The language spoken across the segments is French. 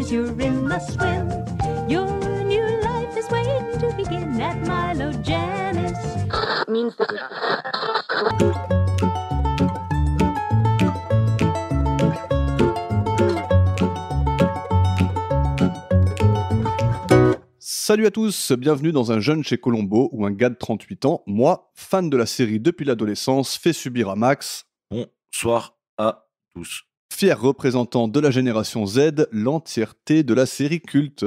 'cause you're in the swim. Your new life is waiting to begin at Milo Janice. Means Salut à tous, bienvenue dans Un jeune chez Colombo où un gars de 38 ans, moi, fan de la série depuis l'adolescence, fait subir à Max, Bonsoir à tous. fier représentant de la génération Z, l'entièreté de la série culte.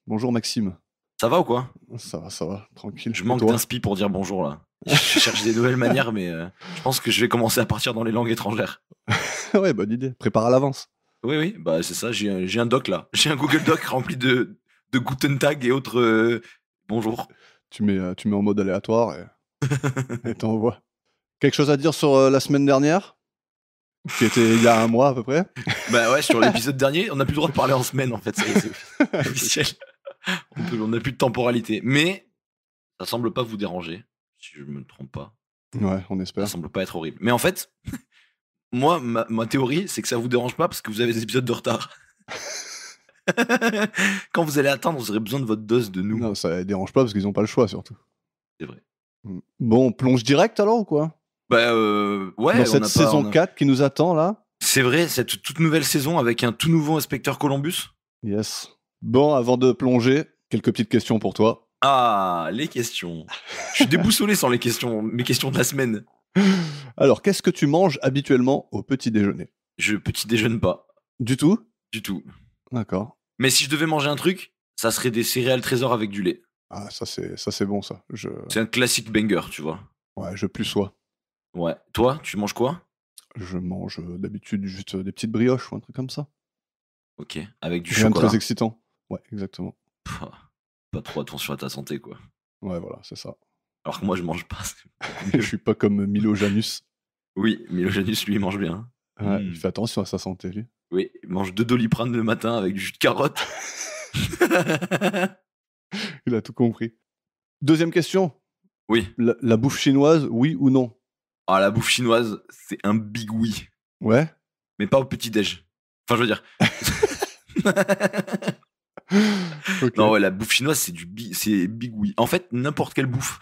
Bonjour Maxime. Ça va ou quoi? Ça va, tranquille. Je Et manque toi d'inspi pour dire bonjour là. Je cherche des nouvelles manières, mais je pense que je vais commencer à partir dans les langues étrangères. Ouais, bonne idée, prépare à l'avance. Oui, bah c'est ça, j'ai un doc là. J'ai un Google Doc rempli de Guten Tag et autres bonjour. Tu mets en mode aléatoire et t'envoies. Quelque chose à dire sur la semaine dernière, qui était il y a un mois à peu près? Bah ouais, sur l'épisode dernier, on n'a plus le droit de parler en semaine en fait, ça y est, c'est officiel. On n'a plus de temporalité. Mais ça semble pas vous déranger, si je me trompe pas. Ouais, on espère. Ça semble pas être horrible. Mais en fait, moi, ma théorie, c'est que ça vous dérange pas parce que vous avez des épisodes de retard. Quand vous allez attendre, vous aurez besoin de votre dose de nous. Non, ça les dérange pas parce qu'ils ont pas le choix surtout. C'est vrai. Bon, on plonge direct alors ou quoi? Bah ouais, Dans cette saison 4 qui nous attend là? C'est vrai, cette toute nouvelle saison avec un tout nouveau inspecteur Columbus. Yes. Bon, avant de plonger, quelques petites questions pour toi. Ah, les questions. Je suis déboussolé sans mes questions de la semaine. Alors, qu'est-ce que tu manges habituellement au petit déjeuner? Je petit déjeune pas, Du tout? du tout. D'accord. Mais si je devais manger un truc, ça serait des céréales trésors avec du lait. Ah, ça c'est bon ça. C'est un classique banger, tu vois. Ouais, je plus sois. Ouais. Toi, tu manges quoi? Je mange d'habitude juste des petites brioches ou un truc comme ça. Ok. Avec du Rien de chocolat. très excitant. Ouais, exactement. Pff, pas trop attention à ta santé, quoi. Ouais, voilà, c'est ça. Alors que moi, je mange pas. Je suis pas comme Milo Janus. Oui, Milo Janus, lui, il mange bien. Ouais, il fait attention à sa santé, lui. Oui, il mange 2 Doliprane le matin avec du jus de carotte. Il a tout compris. Deuxième question. Oui. La bouffe chinoise, oui ou non? Ah, la bouffe chinoise, c'est un big oui. Ouais. Mais pas au petit-déj. Enfin, je veux dire. Ok. Non, ouais, la bouffe chinoise, c'est big oui. En fait, n'importe quelle bouffe.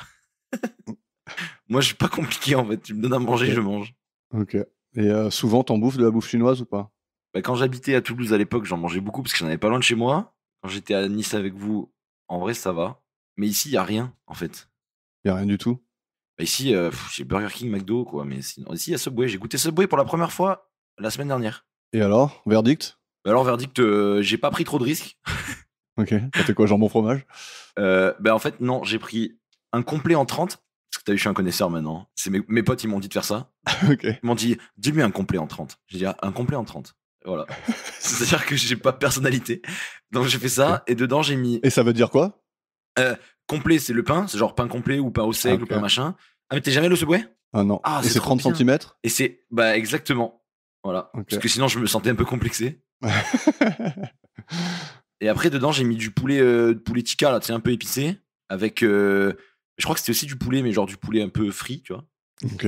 Moi, je suis pas compliqué, en fait. Tu me donnes à manger, Ok. je mange. Ok. Et souvent, t'en bouffes de la bouffe chinoise ou pas? Bah, quand j'habitais à Toulouse à l'époque, j'en mangeais beaucoup parce que j'en avais pas loin de chez moi. Quand j'étais à Nice avec vous, en vrai, ça va. Mais ici, il y a rien, en fait. Y a rien du tout? Bah, ici, j'ai Burger King, McDo, quoi. Mais sinon, ici, il y a Subway. J'ai goûté Subway pour la première fois la semaine dernière. Et alors, verdict? Bah, alors, verdict, j'ai pas pris trop de risques. Ok. T'as fait quoi, jambon fromage? Bah, en fait, non, j'ai pris un complet en 30. Parce que t'as vu, je suis un connaisseur maintenant. C'est mes potes, ils m'ont dit de faire ça. Ok. Ils m'ont dit, dis-lui un complet en 30. J'ai dit, ah, un complet en 30. Voilà. C'est-à-dire que j'ai pas de personnalité. Donc j'ai fait ça, et dedans j'ai mis Et ça veut dire quoi? complet, c'est le pain, c'est genre pain complet ou pain au seigle Ok. ou pain machin. Ah, mais t'es jamais le Subway? Ah non. Ah, Et c'est c'est trop 30 bien. cm? Et c'est, bah exactement. Voilà. Ok. Parce que sinon je me sentais un peu complexé. Et après dedans j'ai mis du poulet tikka, là, tu sais, un peu épicé. Avec, je crois que c'était aussi du poulet, mais genre du poulet un peu frit, tu vois. Ok.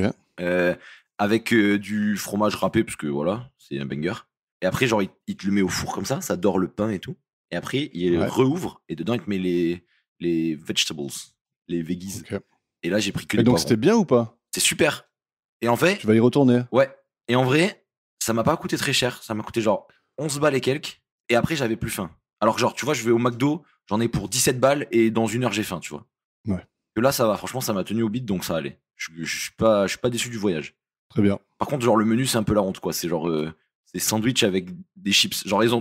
Avec du fromage râpé, parce que voilà, c'est un banger. Et après, genre, il te le met au four comme ça dore le pain et tout. Et après, il Ouais. rouvre, et dedans, il te met les vegetables, les veggies. Ok. Et là, j'ai pris que Et les donc poivrons. c'était bien ou pas? C'est super. Et en fait, Tu vas y retourner? ouais. Et en vrai, ça m'a pas coûté très cher. Ça m'a coûté genre 11 balles et quelques. Et après, j'avais plus faim. Alors que genre, tu vois, je vais au McDo, j'en ai pour 17 balles, et dans 1 heure, j'ai faim, tu vois. Ouais. Que là, ça va. Franchement, ça m'a tenu au beat, donc ça allait. Je suis pas déçu du voyage. Très bien. Par contre, genre, le menu, c'est un peu la honte, quoi. C'est genre, c'est sandwich avec des chips. Genre, ils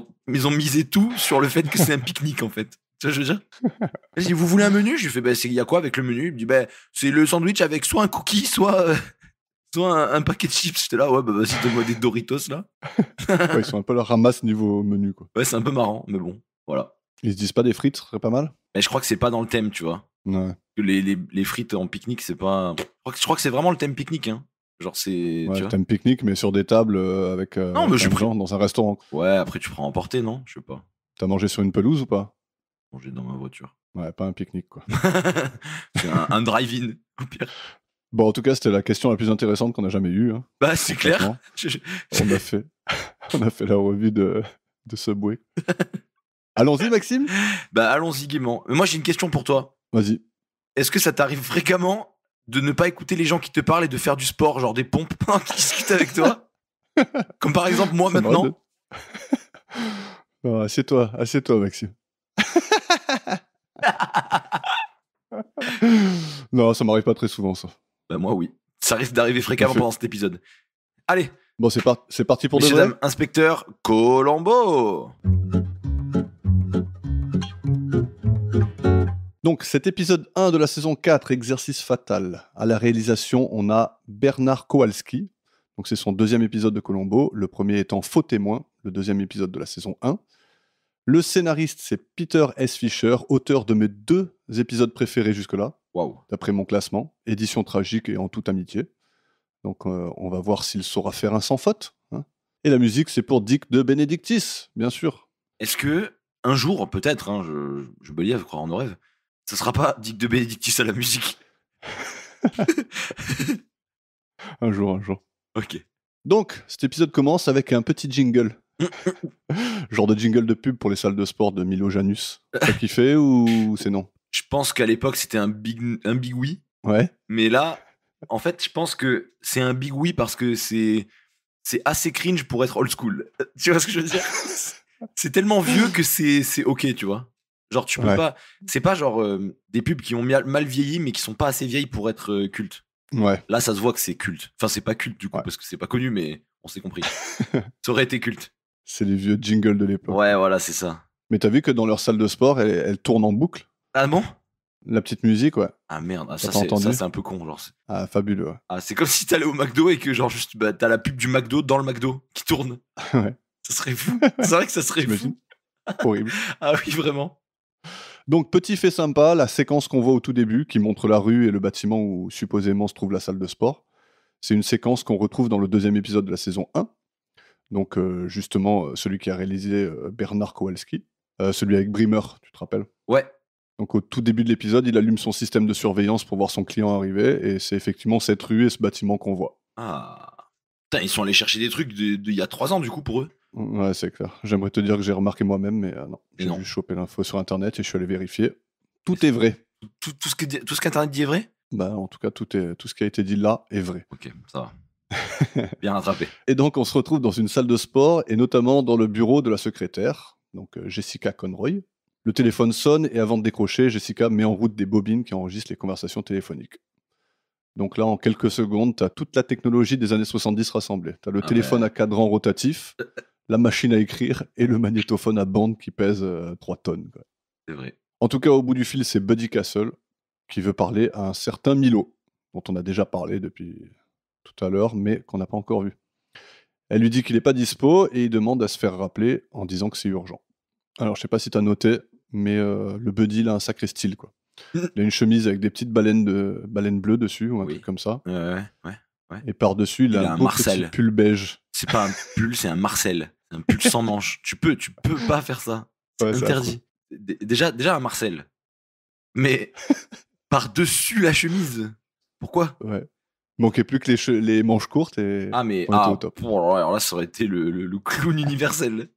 ont misé tout sur le fait que c'est un pique-nique, en fait. Tu vois, je veux dire. Je dis, vous voulez un menu? Je lui fais, bah, il y a quoi avec le menu? Il me dit, bah, c'est le sandwich avec soit un cookie, soit un paquet de chips. J'étais là, ouais, bah, vas-y, donne-moi des Doritos, là. Ouais, ils sont un peu la ramasse niveau menu, quoi. Ouais, c'est un peu marrant, mais bon, voilà. Ils se disent pas des frites, ce serait pas mal? Mais je crois que c'est pas dans le thème, tu vois. Ouais. Que les frites en pique-nique, c'est pas. Je crois que c'est vraiment le thème pique-nique, hein. Genre, c'est. Ouais, Tu vois. t'as une pique-nique, mais sur des tables avec Non, mais j'ai plein de pris. gens dans un restaurant. Ouais, après, tu prends à emporter, non? Je sais pas. T'as mangé sur une pelouse ou pas? Manger dans ma voiture. Ouais, pas un pique-nique, quoi. C'est un drive-in, au pire. Bon, en tout cas, c'était la question la plus intéressante qu'on a jamais eue. Hein. Bah, c'est clair. Franchement. On a fait la revue de Subway. Allons-y, Maxime. Bah, allons-y gaiement. Moi, j'ai une question pour toi. Vas-y. Est-ce que ça t'arrive fréquemment de ne pas écouter les gens qui te parlent et de faire du sport, genre des pompes pendant qu'ils discutent avec toi? Comme par exemple moi Ça m'arrive maintenant. Non, assieds-toi, Maxime. Non, ça m'arrive pas très souvent, ça. Bah moi oui. Ça risque d'arriver fréquemment fait. pendant cet épisode. Allez, Bon, c'est parti pour de messieurs, vrai. dames, inspecteur Colombo. Donc, cet épisode 1 de la saison 4, Exercice fatal. À la réalisation, on a Bernard Kowalski. Donc, c'est son deuxième épisode de Colombo, le premier étant Faux témoin, le deuxième épisode de la saison 1. Le scénariste, c'est Peter S. Fisher, auteur de mes 2 épisodes préférés jusque-là, Waouh. d'après mon classement, Édition tragique et En toute amitié. Donc, on va voir s'il saura faire un sans faute. Hein. Et la musique, c'est pour Dick de Benedictis, bien sûr. Est-ce que un jour, peut-être, hein, je me lis à croire en nos rêves, ce sera pas Dick de Benedictis à la musique? Un jour. Ok. Donc, cet épisode commence avec un petit jingle. Genre de jingle de pub pour les salles de sport de Milo Janus. T'as kiffé ou c'est non? Je pense qu'à l'époque c'était un big oui, Ouais. mais là, en fait, je pense que c'est un big oui parce que c'est assez cringe pour être old school. Tu vois ce que je veux dire? C'est tellement vieux que c'est ok, tu vois. Genre tu peux Ouais. pas, c'est pas genre des pubs qui ont mal vieilli mais qui sont pas assez vieilles pour être culte. Ouais. Là, ça se voit que c'est culte. Enfin, c'est pas culte du coup Ouais. parce que c'est pas connu, mais on s'est compris. Ça aurait été culte. C'est les vieux jingles de l'époque. Ouais, voilà, c'est ça. Mais t'as vu que dans leur salle de sport, elle tourne en boucle? Ah bon? La petite musique, ouais. Ah merde, T'as ça pas entendu? c'est un peu con, genre. Ah, fabuleux. Ouais. Ah, c'est comme si t'allais au McDo et que genre juste bah, t'as la pub du McDo dans le McDo qui tourne. Ouais. Ça serait fou. C'est vrai que ça serait T'imagines? fou. Horrible. Ah oui, vraiment. Donc, petit fait sympa, la séquence qu'on voit au tout début, qui montre la rue et le bâtiment où supposément se trouve la salle de sport, c'est une séquence qu'on retrouve dans le deuxième épisode de la saison 1. Donc, justement, celui qui a réalisé Bernard Kowalski, celui avec Brimmer, tu te rappelles? Ouais. Donc, au tout début de l'épisode, il allume son système de surveillance pour voir son client arriver, et c'est effectivement cette rue et ce bâtiment qu'on voit. Ah. Putain, ils sont allés chercher des trucs d'il y a 3 ans du coup pour eux. Ouais, c'est clair. J'aimerais te dire que j'ai remarqué moi-même, mais non. Et J'ai non. juste chopé l'info sur Internet et je suis allé vérifier. Tout est vrai. Tout ce qu'Internet dit est vrai? Bah, en tout cas, tout ce qui a été dit là est vrai. Ok, ça va. Bien rattrapé. Et donc, on se retrouve dans une salle de sport, et notamment dans le bureau de la secrétaire, donc Jessica Conroy. Le téléphone sonne, et avant de décrocher, Jessica met en route des bobines qui enregistrent les conversations téléphoniques. Donc là, en quelques secondes, t'as toute la technologie des années 70 rassemblée. T'as le Ah téléphone ouais. à cadran rotatif, la machine à écrire, et le magnétophone à bande qui pèse 3 tonnes. Quoi. C'est vrai. En tout cas, au bout du fil, c'est Buddy Castle qui veut parler à un certain Milo, dont on a déjà parlé depuis tout à l'heure, mais qu'on n'a pas encore vu. Elle lui dit qu'il n'est pas dispo et il demande à se faire rappeler en disant que c'est urgent. Alors, je sais pas si tu as noté, mais le Buddy, il a un sacré style, quoi. Il a une chemise avec des petites baleines bleues dessus, ou un Oui. truc comme ça. Ouais. Et par-dessus, il a un beau Marcel. petit pull beige. C'est pas un pull, c'est un Marcel. C'est un pull sans manches. Tu peux pas faire ça. C'est Ouais, c'est interdit. Déjà un Marcel. Mais par-dessus la chemise. Pourquoi? Ouais. Il manquait plus que les manches courtes et Ah mais on était au top. alors là ça aurait été le clown universel.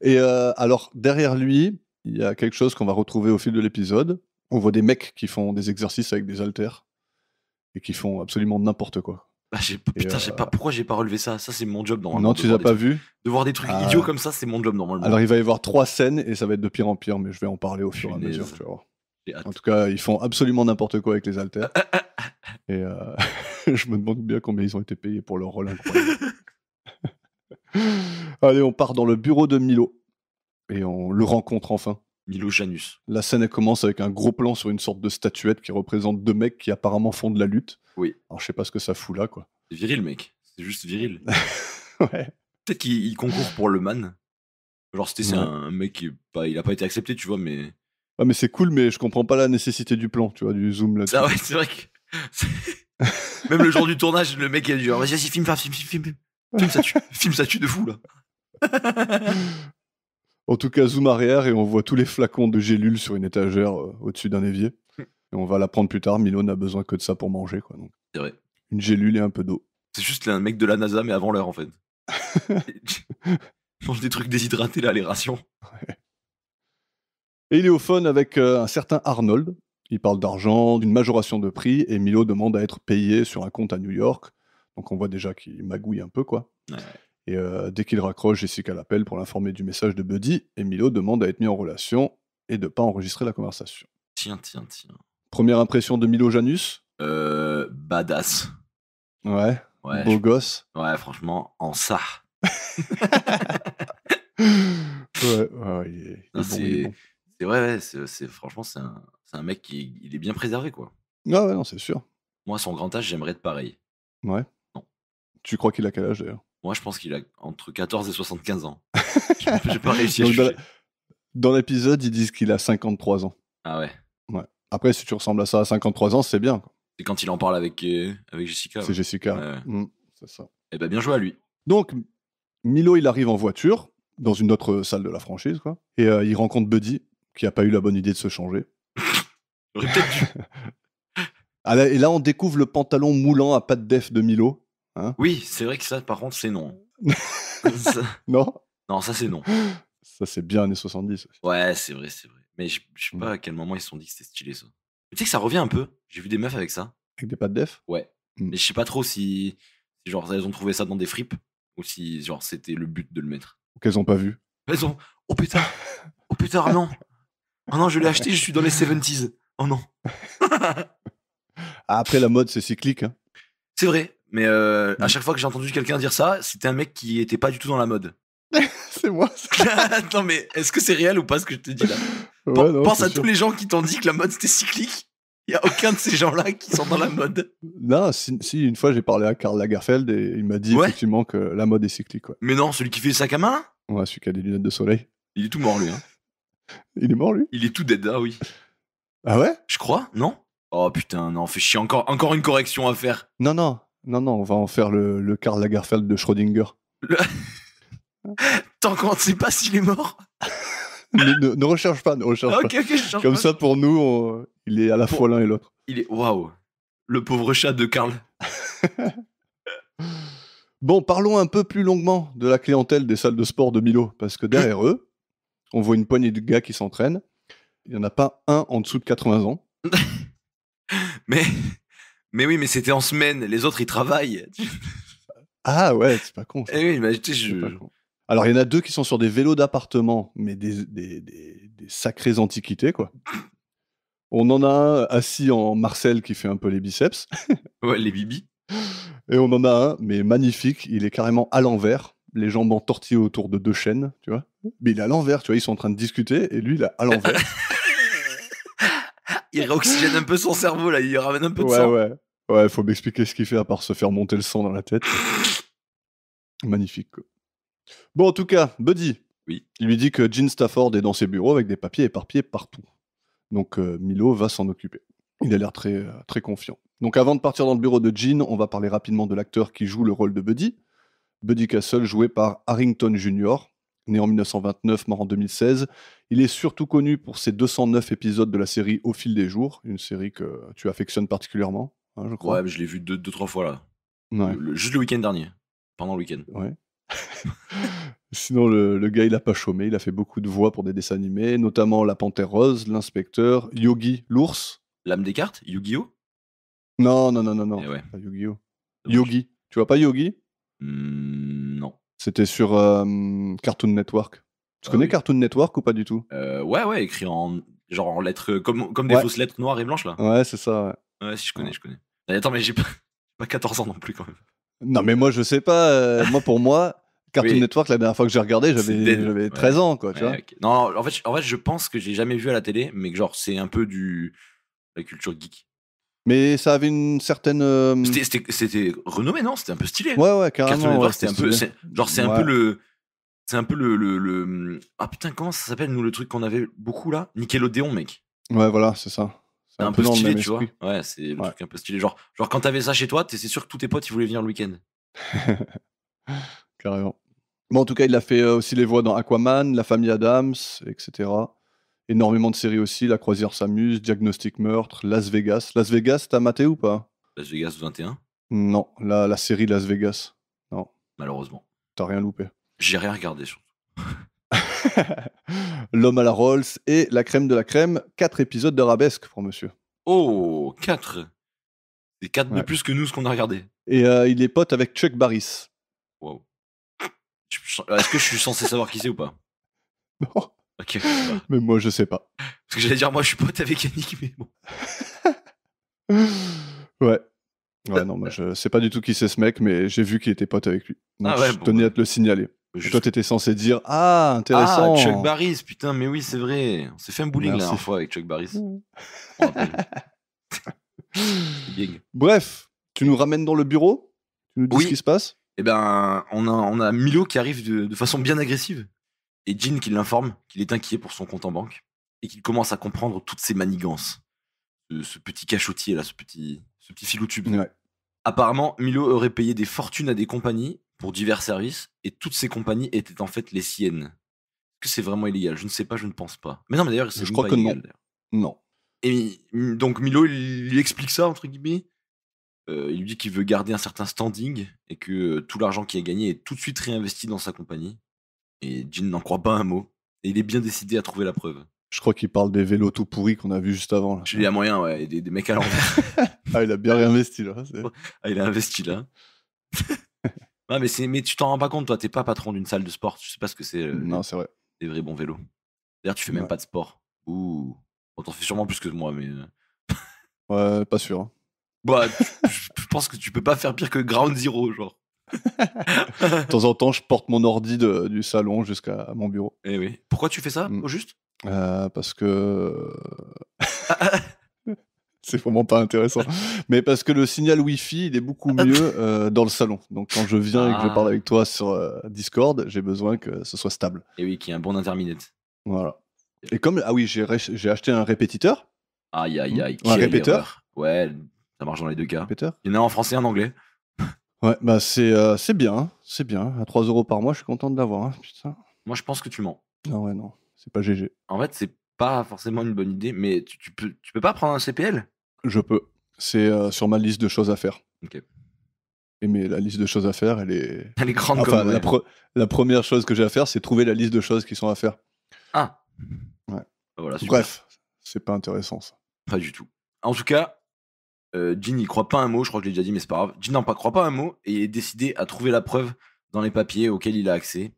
Et alors, derrière lui, il y a quelque chose qu'on va retrouver au fil de l'épisode. On voit des mecs qui font des exercices avec des haltères et qui font absolument n'importe quoi. Ah, pourquoi j'ai pas relevé ça? Ça c'est mon job normalement. Non, tu les as pas vus? De voir des trucs Ah. idiots comme ça, c'est mon job normalement. Alors, il va y avoir 3 scènes et ça va être de pire en pire, mais je vais en parler au fur et à Punaise. mesure, tu vas voir. J'ai hâte. En tout cas, ils font absolument n'importe quoi avec les haltères. Et je me demande bien combien ils ont été payés pour leur rôle incroyable. Allez, on part dans le bureau de Milo. Et on le rencontre enfin. Milo Janus. La scène, elle commence avec un gros plan sur une sorte de statuette qui représente 2 mecs qui apparemment font de la lutte. Oui. Alors, je sais pas ce que ça fout là, quoi. C'est viril mec. C'est juste viril. Ouais. Peut-être qu'il concourt pour le man. Genre c'est Ouais. un mec qui il a pas été accepté, tu vois, mais Ouais, mais c'est cool, mais je comprends pas la nécessité du plan, tu vois, du zoom là-dessus. ça ouais, c'est vrai que même le jour du tournage, le mec il a dit genre, vas-y, filme ça tue de fou là. En tout cas, zoom arrière et on voit tous les flacons de gélules sur une étagère au-dessus d'un évier. Et on va l'apprendre plus tard, Milo n'a besoin que de ça pour manger, quoi. Donc, C'est vrai. une gélule et un peu d'eau. C'est juste un mec de la NASA mais avant l'heure en fait. Il mange des trucs déshydratés là, les rations. Et il est au phone avec un certain Arnold. Il parle d'argent, d'une majoration de prix, et Milo demande à être payé sur un compte à New York. Donc on voit déjà qu'il magouille un peu, quoi. Ouais. Et dès qu'il raccroche, Jessica l'appelle pour l'informer du message de Buddy, et Milo demande à être mis en relation et de pas enregistrer la conversation. Tiens. Première impression de Milo Janus? Badass. Ouais, Ouais, beau gosse. ouais, franchement, en ça. Ouais, il est Non, bon, il est bon. c'est vrai, ouais, franchement, c'est un mec qui il est bien préservé, quoi. Ah ouais, non, c'est sûr. Moi, à son grand âge, j'aimerais être pareil. Ouais. Non. Tu crois qu'il a quel âge d'ailleurs? Moi, je pense qu'il a entre 14 et 75 ans. J'ai pas réussi à Donc, juger. dans l'épisode, ils disent qu'il a 53 ans. Ah ouais. Ouais. Après, si tu ressembles à ça à 53 ans, c'est bien, quoi. C'est quand il en parle avec Jessica. C'est Ouais. Jessica. Ouais. C'est ça. Eh ben, bien joué à lui. Donc, Milo, il arrive en voiture, dans une autre salle de la franchise, quoi. Et il rencontre Buddy, qui a pas eu la bonne idée de se changer. J'aurais peut-être dû. Et là, on découvre le pantalon moulant à pattes def de Milo. Hein. Oui, c'est vrai que ça, par contre, c'est non. Ça- Non? Non, ça, c'est non. Ça, c'est bien années 70. Aussi. Ouais, c'est vrai. Mais je sais pas à quel moment ils se sont dit que c'était stylé, ça. Mais tu sais que ça revient un peu. J'ai vu des meufs avec ça. Avec des pattes def? Ouais. Mais je sais pas trop si genre elles ont trouvé ça dans des fripes ou si genre c'était le but de le mettre. Ou qu'elles ont pas vu. Elles ont oh putain, ah non. Oh non, je l'ai acheté, je suis dans les 70s. Oh non. Après, la mode, c'est cyclique. Hein. C'est vrai, mais à chaque fois que j'ai entendu quelqu'un dire ça, c'était un mec qui était pas du tout dans la mode. C'est moi. Attends, mais est-ce que c'est réel ou pas ce que je te dis là? Ouais, non, Pense c'est à sûr. tous les gens qui t'ont dit que la mode c'était cyclique. Il y a aucun de ces gens-là qui sont dans la mode. Non, si, une fois j'ai parlé à Karl Lagerfeld et il m'a dit Ouais. effectivement que la mode est cyclique. Ouais, Mais non, celui qui fait le sac à main, ouais, celui qui a des lunettes de soleil. il est tout mort lui. Hein. Il est mort lui? Il est tout dead, ah oui. Ah ouais? Je crois, non? Oh putain, non, fais chier, encore une correction à faire. Non, on va en faire le Karl Lagerfeld de Schrödinger. Tant qu'on ne sait pas s'il est mort. ne recherche pas, ne recherche Ok, pas. je change Comme pas. ça, pour nous, il est à la fois l'un et l'autre. Il est waouh. Le pauvre chat de Karl. Bon, parlons un peu plus longuement de la clientèle des salles de sport de Milo, parce que derrière eux, on voit une poignée de gars qui s'entraînent. Il n'y en a pas un en dessous de 80 ans. Mais oui, mais c'était en semaine. Les autres, ils travaillent. Ah ouais, c'est pas con ça. Eh oui, mais tu sais, C'est pas con. Alors, il y en a deux qui sont sur des vélos d'appartement, mais des sacrées antiquités, quoi. On en a un assis en Marcel qui fait un peu les biceps. Ouais, les bibis. Et on en a un, mais magnifique, il est carrément à l'envers, les jambes entortillées autour de deux chaînes, tu vois. Mais il est à l'envers, tu vois, ils sont en train de discuter, et lui, il est à l'envers. Il réoxygène un peu son cerveau, là, il ramène un peu de sang. Ouais, faut m'expliquer ce qu'il fait à part se faire monter le sang dans la tête. Magnifique, quoi. Bon, en tout cas, Buddy, Oui. il lui dit que Gene Stafford est dans ses bureaux avec des papiers éparpillés partout. Donc Milo va s'en occuper. Il a l'air très, très confiant. Donc avant de partir dans le bureau de Gene, on va parler rapidement de l'acteur qui joue le rôle de Buddy. Buddy Castle, joué par Harrington Jr., né en 1929, mort en 2016. Il est surtout connu pour ses 209 épisodes de la série Au fil des jours, une série que tu affectionnes particulièrement, hein, je crois. Ouais, mais je l'ai vu deux, trois fois, là. Ouais. Juste le week-end dernier. Pendant le week-end. Ouais. Sinon, le gars, il a pas chômé. Il a fait beaucoup de voix pour des dessins animés, notamment La Panthère Rose, L'Inspecteur, Yogi, l'ours. L'âme des cartes, Yu-Gi-Oh? Non. Eh ouais. Pas Yu-Gi-Oh. Dommage. Yogi. Tu vois pas Yogi? Non. C'était sur Cartoon Network. Tu connais oui. Cartoon Network ou pas du tout? Ouais, écrit en lettres, comme des Ouais. fausses lettres noires et blanches, là. Ouais, c'est ça. Ouais. Ouais, si, je connais. Attends, mais j'ai pas 14 ans non plus, quand même. Non, mais moi, je sais pas. Pour moi, Cartoon Oui. Network, la dernière fois que j'ai regardé, C'est dead. j'avais 13 ans, quoi, tu vois. Ok. Non, en fait, je pense que j'ai jamais vu à la télé, mais que genre, c'est un peu la culture geek. Mais ça avait une certaine. C'était renommé, non? C'était un peu stylé. Ouais, Cartoon carrément. Network, Ouais, c'était un peu. stylé. C'est un peu le. C'est un peu le. Ah putain, comment ça s'appelle, nous, le truc qu'on avait beaucoup là? Nickelodeon, mec. Ouais, voilà, c'est ça. C'est un peu dans le stylé, même tu vois. esprit. Ouais, c'est le Ouais. truc un peu stylé. Genre quand t'avais ça chez toi, c'est sûr que tous tes potes ils voulaient venir le week-end. Carrément. Bon, en tout cas, il a fait aussi les voix dans Aquaman, La Famille Adams, etc. Énormément de séries aussi, La Croisière s'amuse, Diagnostic Meurtre, Las Vegas. Las Vegas, t'as maté ou pas? Las Vegas 21, Non, la série Las Vegas. Non, malheureusement. t'as rien loupé. J'ai rien regardé surtout. L'homme à la Rolls et la crème de la crème. 4 épisodes d'Arabesque pour monsieur. Oh, 4. C'est 4 de Ouais. plus que nous, ce qu'on a regardé. Et il est pote avec Chuck Barris. Wow. Est-ce que je suis censé savoir qui c'est ou pas? Non, Ok. Bah. mais moi je sais pas. Parce que j'allais dire, moi, je suis pote avec Yannick, mais bon. Ouais. Ouais, non, moi je sais pas du tout qui c'est ce mec, mais j'ai vu qu'il était pote avec lui. Donc Ah ouais, je bon, tenais bah. à te le signaler. Et Juste- toi, t'étais censé dire ah, intéressant. Ah, Chuck Barris, putain, mais oui, c'est vrai. On s'est fait un bowling la Merci. dernière fois avec Chuck Barris. On rappelle. C'est bien. Bref, tu nous ramènes dans le bureau. Tu nous dis Oui. ce qui se passe. Eh ben, on a Milo qui arrive de façon bien agressive. Et Jean qui l'informe qu'il est inquiet pour son compte en banque. Et qu'il commence à comprendre toutes ses manigances. Ce petit cachotier là, ce petit filou tube. Ouais. Apparemment, Milo aurait payé des fortunes à des compagnies pour divers services. Et toutes ces compagnies étaient en fait les siennes. Est-ce que c'est vraiment illégal? Je ne sais pas, je ne pense pas. Mais non, mais d'ailleurs, c'est Je même crois pas que non. illégal, d'ailleurs. Non. Et donc Milo, il lui explique ça, entre guillemets. Il lui dit qu'il veut garder un certain standing et que tout l'argent qu'il a gagné est tout de suite réinvesti dans sa compagnie. Et Jean n'en croit pas un mot. Et il est bien décidé à trouver la preuve. Je crois qu'il parle des vélos tout pourris qu'on a vu juste avant. Là. Il y a moyen, ouais, et des mecs à l'envers. Ah, il a bien réinvesti là. Ah, il a investi là. Ah, mais tu t'en rends pas compte, toi, t'es pas patron d'une salle de sport. Je sais pas ce que c'est Non, c'est vrai. des vrais bons vélos. D'ailleurs, tu fais même Ouais. pas de sport. Ouh. Bon, t'en fais sûrement plus que moi, mais. Ouais, pas sûr. Hein. Bah, je pense que tu peux pas faire pire que Ground Zero, genre. De temps en temps, je porte mon ordi du salon jusqu'à mon bureau. Eh oui. Pourquoi tu fais ça, au juste? Parce que. C'est vraiment pas intéressant. Mais parce que le signal Wi-Fi, il est beaucoup mieux dans le salon. Donc quand je viens et que je parle avec toi sur Discord, j'ai besoin que ce soit stable. Et oui, qu'il y ait un bon interminate. Voilà. Et comme. Ah oui, j'ai acheté un répétiteur. Aïe, aïe, aïe. Un quelle répéteur. erreur. Ouais, ça marche dans les deux cas. Répéteur. Il y en a un en français et en anglais. Ouais, bah c'est bien. Hein. C'est bien. À 3 € par mois, je suis content de l'avoir. Hein. Putain. Moi, je pense que tu mens. Non, ouais, non. C'est pas GG. En fait, c'est pas forcément une bonne idée, mais tu peux pas prendre un CPL? Je peux. C'est sur ma liste de choses à faire. Ok. Mais la liste de choses à faire, elle est. Elle est grande Enfin, comme la première chose que j'ai à faire, c'est trouver la liste de choses qui sont à faire. Ah. Ouais. Voilà, super. Bref, c'est pas intéressant ça. Pas du tout. En tout cas, Jean, il croit pas un mot, je crois que je l'ai déjà dit, mais c'est pas grave. Jean croit pas un mot et il est décidé à trouver la preuve dans les papiers auxquels il a accès.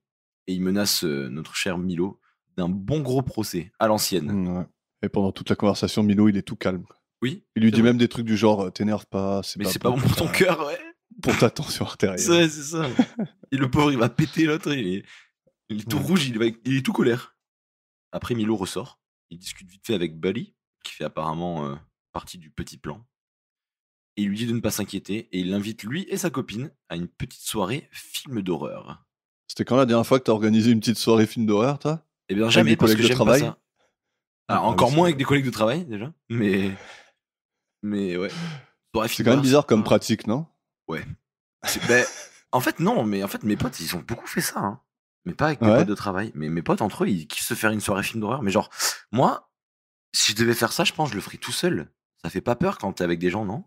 Et il menace notre cher Milo d'un bon gros procès à l'ancienne. Ouais. Et pendant toute la conversation, Milo, il est tout calme. Oui. Il lui c'est dit vrai. même des trucs du genre t'énerve pas, Mais c'est pas bon pour ton cœur, ouais. pour ta tension artérielle. C'est ça. Et le pauvre, il va péter l'autre. Il est tout rouge, il est tout colère. Après, Milo ressort. Il discute vite fait avec Bully, qui fait apparemment partie du petit plan. Et il lui dit de ne pas s'inquiéter. Et il l'invite, lui et sa copine, à une petite soirée film d'horreur. C'était quand la dernière fois que t'as organisé une petite soirée film d'horreur, toi? Eh bien, jamais, des parce que collègues de j'aime pas travail ça. Alors, Ah, encore oui, moins c'est avec des collègues de travail, déjà. Mais ouais. Soirée C'est film quand même d'horreur, bizarre c'est comme pas- pratique, non? Ouais. En fait, non, mais en fait, mes potes, ils ont beaucoup fait ça. Hein. Mais pas avec mes Ouais. potes de travail. Mais mes potes, entre eux, ils kiffent se faire une soirée film d'horreur. Mais genre, moi, si je devais faire ça, je pense que je le ferais tout seul. Ça fait pas peur quand t'es avec des gens, non?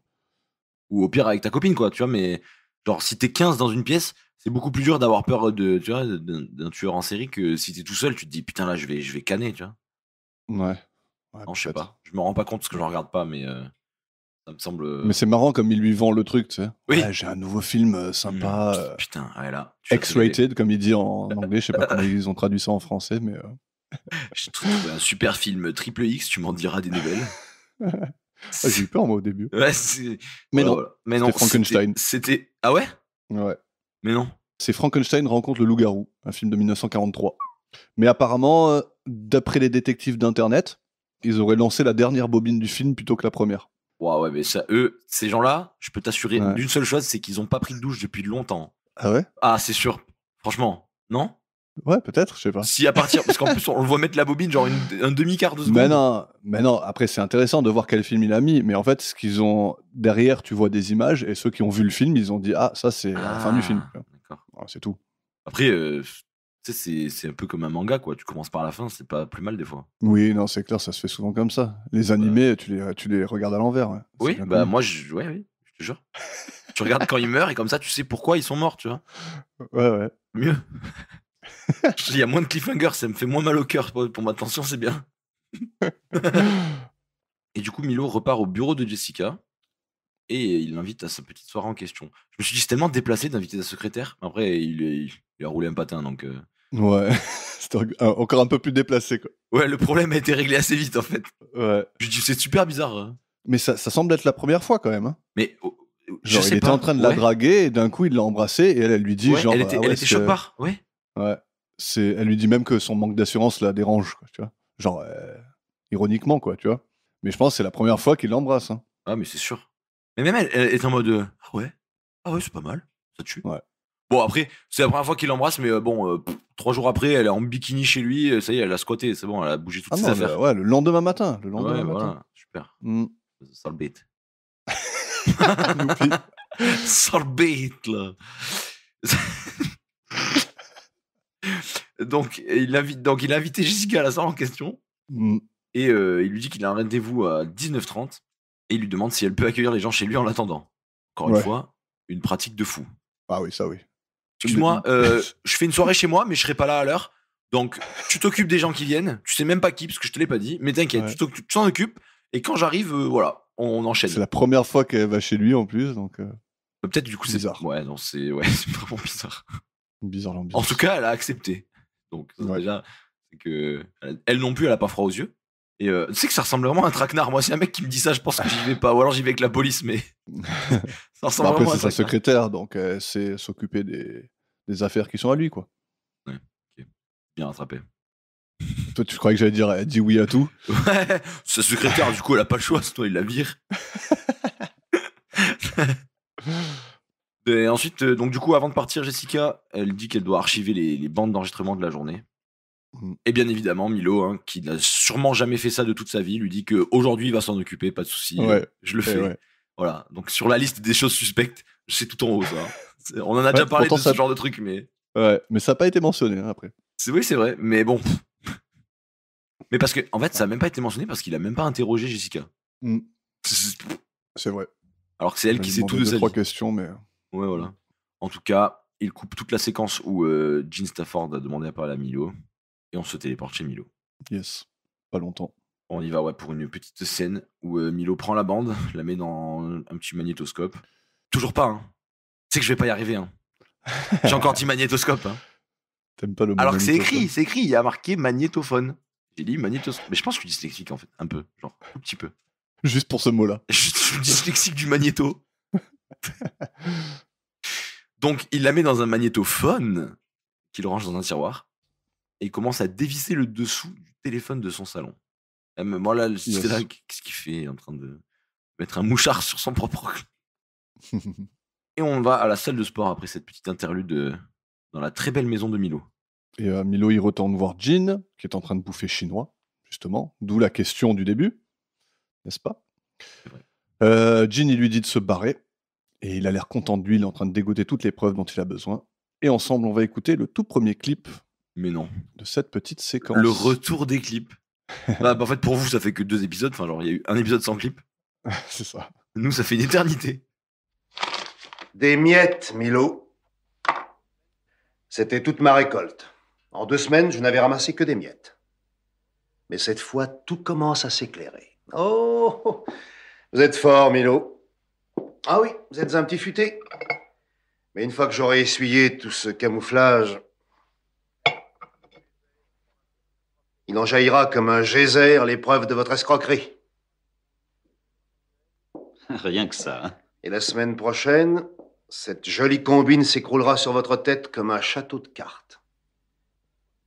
Ou au pire, avec ta copine, quoi, tu vois. Mais genre, si t'es 15 dans une pièce, c'est beaucoup plus dur d'avoir peur tu vois, d'un tueur en série que si t'es tout seul, tu te dis, putain, là, je vais canner, tu vois. Ouais. Non, je sais peut-être. pas. Je me rends pas compte parce que je regarde pas, mais ça me semble. Mais c'est marrant comme il lui vend le truc, tu sais. Oui. Ouais, j'ai un nouveau film sympa. Putain, ouais, là. tu vas te régaler. X-rated, comme il dit en anglais. Je sais pas comment ils ont traduit ça en français, mais. J'ai trouvé un super film triple X, tu m'en diras des nouvelles. Ah, j'ai eu peur, moi, au début. Ouais, Mais non. voilà. Mais non, c'était Frankenstein. C'était. Ah ouais? Ouais. Mais non. C'est Frankenstein rencontre le loup-garou, un film de 1943. Mais apparemment, d'après les détectives d'internet, ils auraient lancé la dernière bobine du film plutôt que la première. Ouais, mais ça, ces gens-là, je peux t'assurer Ouais. d'une seule chose, c'est qu'ils ont pas pris de douche depuis longtemps. Ah ouais? Ah, c'est sûr. Franchement, non? Ouais, peut-être, je sais pas. Si à partir, parce qu'en plus on le voit mettre la bobine genre un demi-quart de seconde. Mais non, après c'est intéressant de voir quel film il a mis, mais en fait, ce qu'ils ont derrière, tu vois des images, et ceux qui ont vu le film, ils ont dit ah, ça c'est la fin du film. D'accord. Voilà, c'est tout. Après, tu sais, c'est un peu comme un manga, quoi. Tu commences par la fin, c'est pas plus mal des fois. Oui, non, c'est clair, ça se fait souvent comme ça. Les animés, tu les regardes à l'envers. Ouais. C'est Oui, bien bah connu. moi, oui, je te jure. Tu regardes quand ils meurent et comme ça, tu sais pourquoi ils sont morts, tu vois. Ouais. Mieux. Il y a moins de cliffhanger, ça me fait moins mal au cœur pour ma tension, c'est bien. Et du coup, Milo repart au bureau de Jessica et il l'invite à sa petite soirée en question. Je me suis dit, c'est tellement déplacé d'inviter sa secrétaire. Après, il a roulé un patin, donc... Ouais, c'était encore un peu plus déplacé, quoi. Ouais, le problème a été réglé assez vite, en fait. Ouais. Je dis, c'est super bizarre. Hein. Mais ça semble être la première fois, quand même. Hein. Mais genre, il était en train de la draguer et d'un coup, il l'a embrassée et elle lui dit, ouais, genre... Elle était chopard, ouais. Ouais. Elle lui dit même que son manque d'assurance la dérange, quoi, tu vois. Genre, ironiquement, quoi, tu vois. Mais je pense que c'est la première fois qu'il l'embrasse. Hein. Ah, mais c'est sûr. Mais même elle est en mode ah ouais, c'est pas mal, ça tue. Ouais. Bon, après, c'est la première fois qu'il l'embrasse, mais 3 jours après, elle est en bikini chez lui, ça y est, elle a squatté, c'est bon, elle a bougé toutes ses affaires. Ouais, le lendemain matin. Voilà, super. Sale bête. Sale bête, là. Donc, il a invité Jessica à la salle en question. Et il lui dit qu'il a un rendez-vous à 19h30 et il lui demande si elle peut accueillir les gens chez lui en l'attendant. Encore une fois, une pratique de fou. Ah oui, ça oui. Excuse-moi, je fais une soirée chez moi, mais je serai pas là à l'heure. Donc, tu t'occupes des gens qui viennent. Tu sais même pas qui, parce que je te l'ai pas dit. Mais t'inquiète, tu t'en occupes. Et quand j'arrive, voilà, on enchaîne. C'est la première fois qu'elle va chez lui en plus, donc. Peut-être du coup c'est bizarre. Ouais, non, c'est vraiment bizarre. Bizarre l'ambiance. En tout cas, elle a accepté. Donc déjà, c'est que elle non plus, elle a pas froid aux yeux. Et tu sais que ça ressemble vraiment à un traquenard. Moi, si un mec qui me dit ça, je pense que j'y vais pas. Ou alors j'y vais avec la police, mais ça ressemble après, vraiment à un c'est sa secrétaire, donc elle sait s'occuper des affaires qui sont à lui, quoi. Ouais, ok. Bien rattrapé. Toi, tu croyais que j'allais dire, elle dit oui à tout? Ouais, sa secrétaire, du coup, elle a pas le choix, sinon il la vire. Et ensuite, donc du coup, avant de partir, Jessica, elle dit qu'elle doit archiver les bandes d'enregistrement de la journée. Et bien évidemment, Milo, qui n'a sûrement jamais fait ça de toute sa vie, lui dit qu'aujourd'hui il va s'en occuper, pas de souci, je le fais. Ouais. Voilà, donc sur la liste des choses suspectes, c'est tout en haut ça. On en a déjà parlé de ce genre de truc, mais... Ouais, mais ça n'a pas été mentionné après. Oui, c'est vrai, mais bon... Mais parce que, en fait, ça n'a même pas été mentionné parce qu'il a même pas interrogé Jessica. C'est vrai. Alors que c'est elle qui sait tout de sa vie. 3 questions, mais... Ouais, voilà. En tout cas, il coupe toute la séquence où Gene Stafford a demandé à parler à Milo. Et on se téléporte chez Milo. Yes. Pas longtemps. On y va pour une petite scène où Milo prend la bande, la met dans un petit magnétoscope. Toujours pas, hein. Tu sais que je vais pas y arriver, hein. J'ai encore dit magnétoscope, hein. T'aimes pas le mot alors que c'est écrit, il y a marqué magnétophone. J'ai dit magnétoscope. Mais je pense que je suis dyslexique en fait, un peu, genre, un petit peu. Juste pour ce mot-là. Je suis dyslexique du magnéto. Donc, il la met dans un magnétophone qu'il range dans un tiroir et il commence à dévisser le dessous du téléphone de son salon. Et moi, là, c'est là, qu'est-ce qu'il fait? Il est en train de mettre un mouchard sur son propre... Et on va à la salle de sport après cette petite interlude dans la très belle maison de Milo. Et Milo, il retourne voir Gene, qui est en train de bouffer chinois, justement. D'où la question du début, n'est-ce pas? C'est vrai. Gene, il lui dit de se barrer. Et il a l'air content de lui, il est en train de dégoter toutes les preuves dont il a besoin. Et ensemble, on va écouter le tout premier clip de cette petite séquence. Le retour des clips. En fait, pour vous, ça fait que 2 épisodes. Enfin, genre, il y a eu un épisode sans clip. C'est ça. Nous, ça fait une éternité. Des miettes, Milo. C'était toute ma récolte. En 2 semaines, je n'avais ramassé que des miettes. Mais cette fois, tout commence à s'éclairer. Oh, vous êtes fort, Milo. Ah oui, vous êtes un petit futé. Mais une fois que j'aurai essuyé tout ce camouflage, il en jaillira comme un geyser l'épreuve de votre escroquerie. Rien que ça. Hein. Et la semaine prochaine, cette jolie combine s'écroulera sur votre tête comme un château de cartes.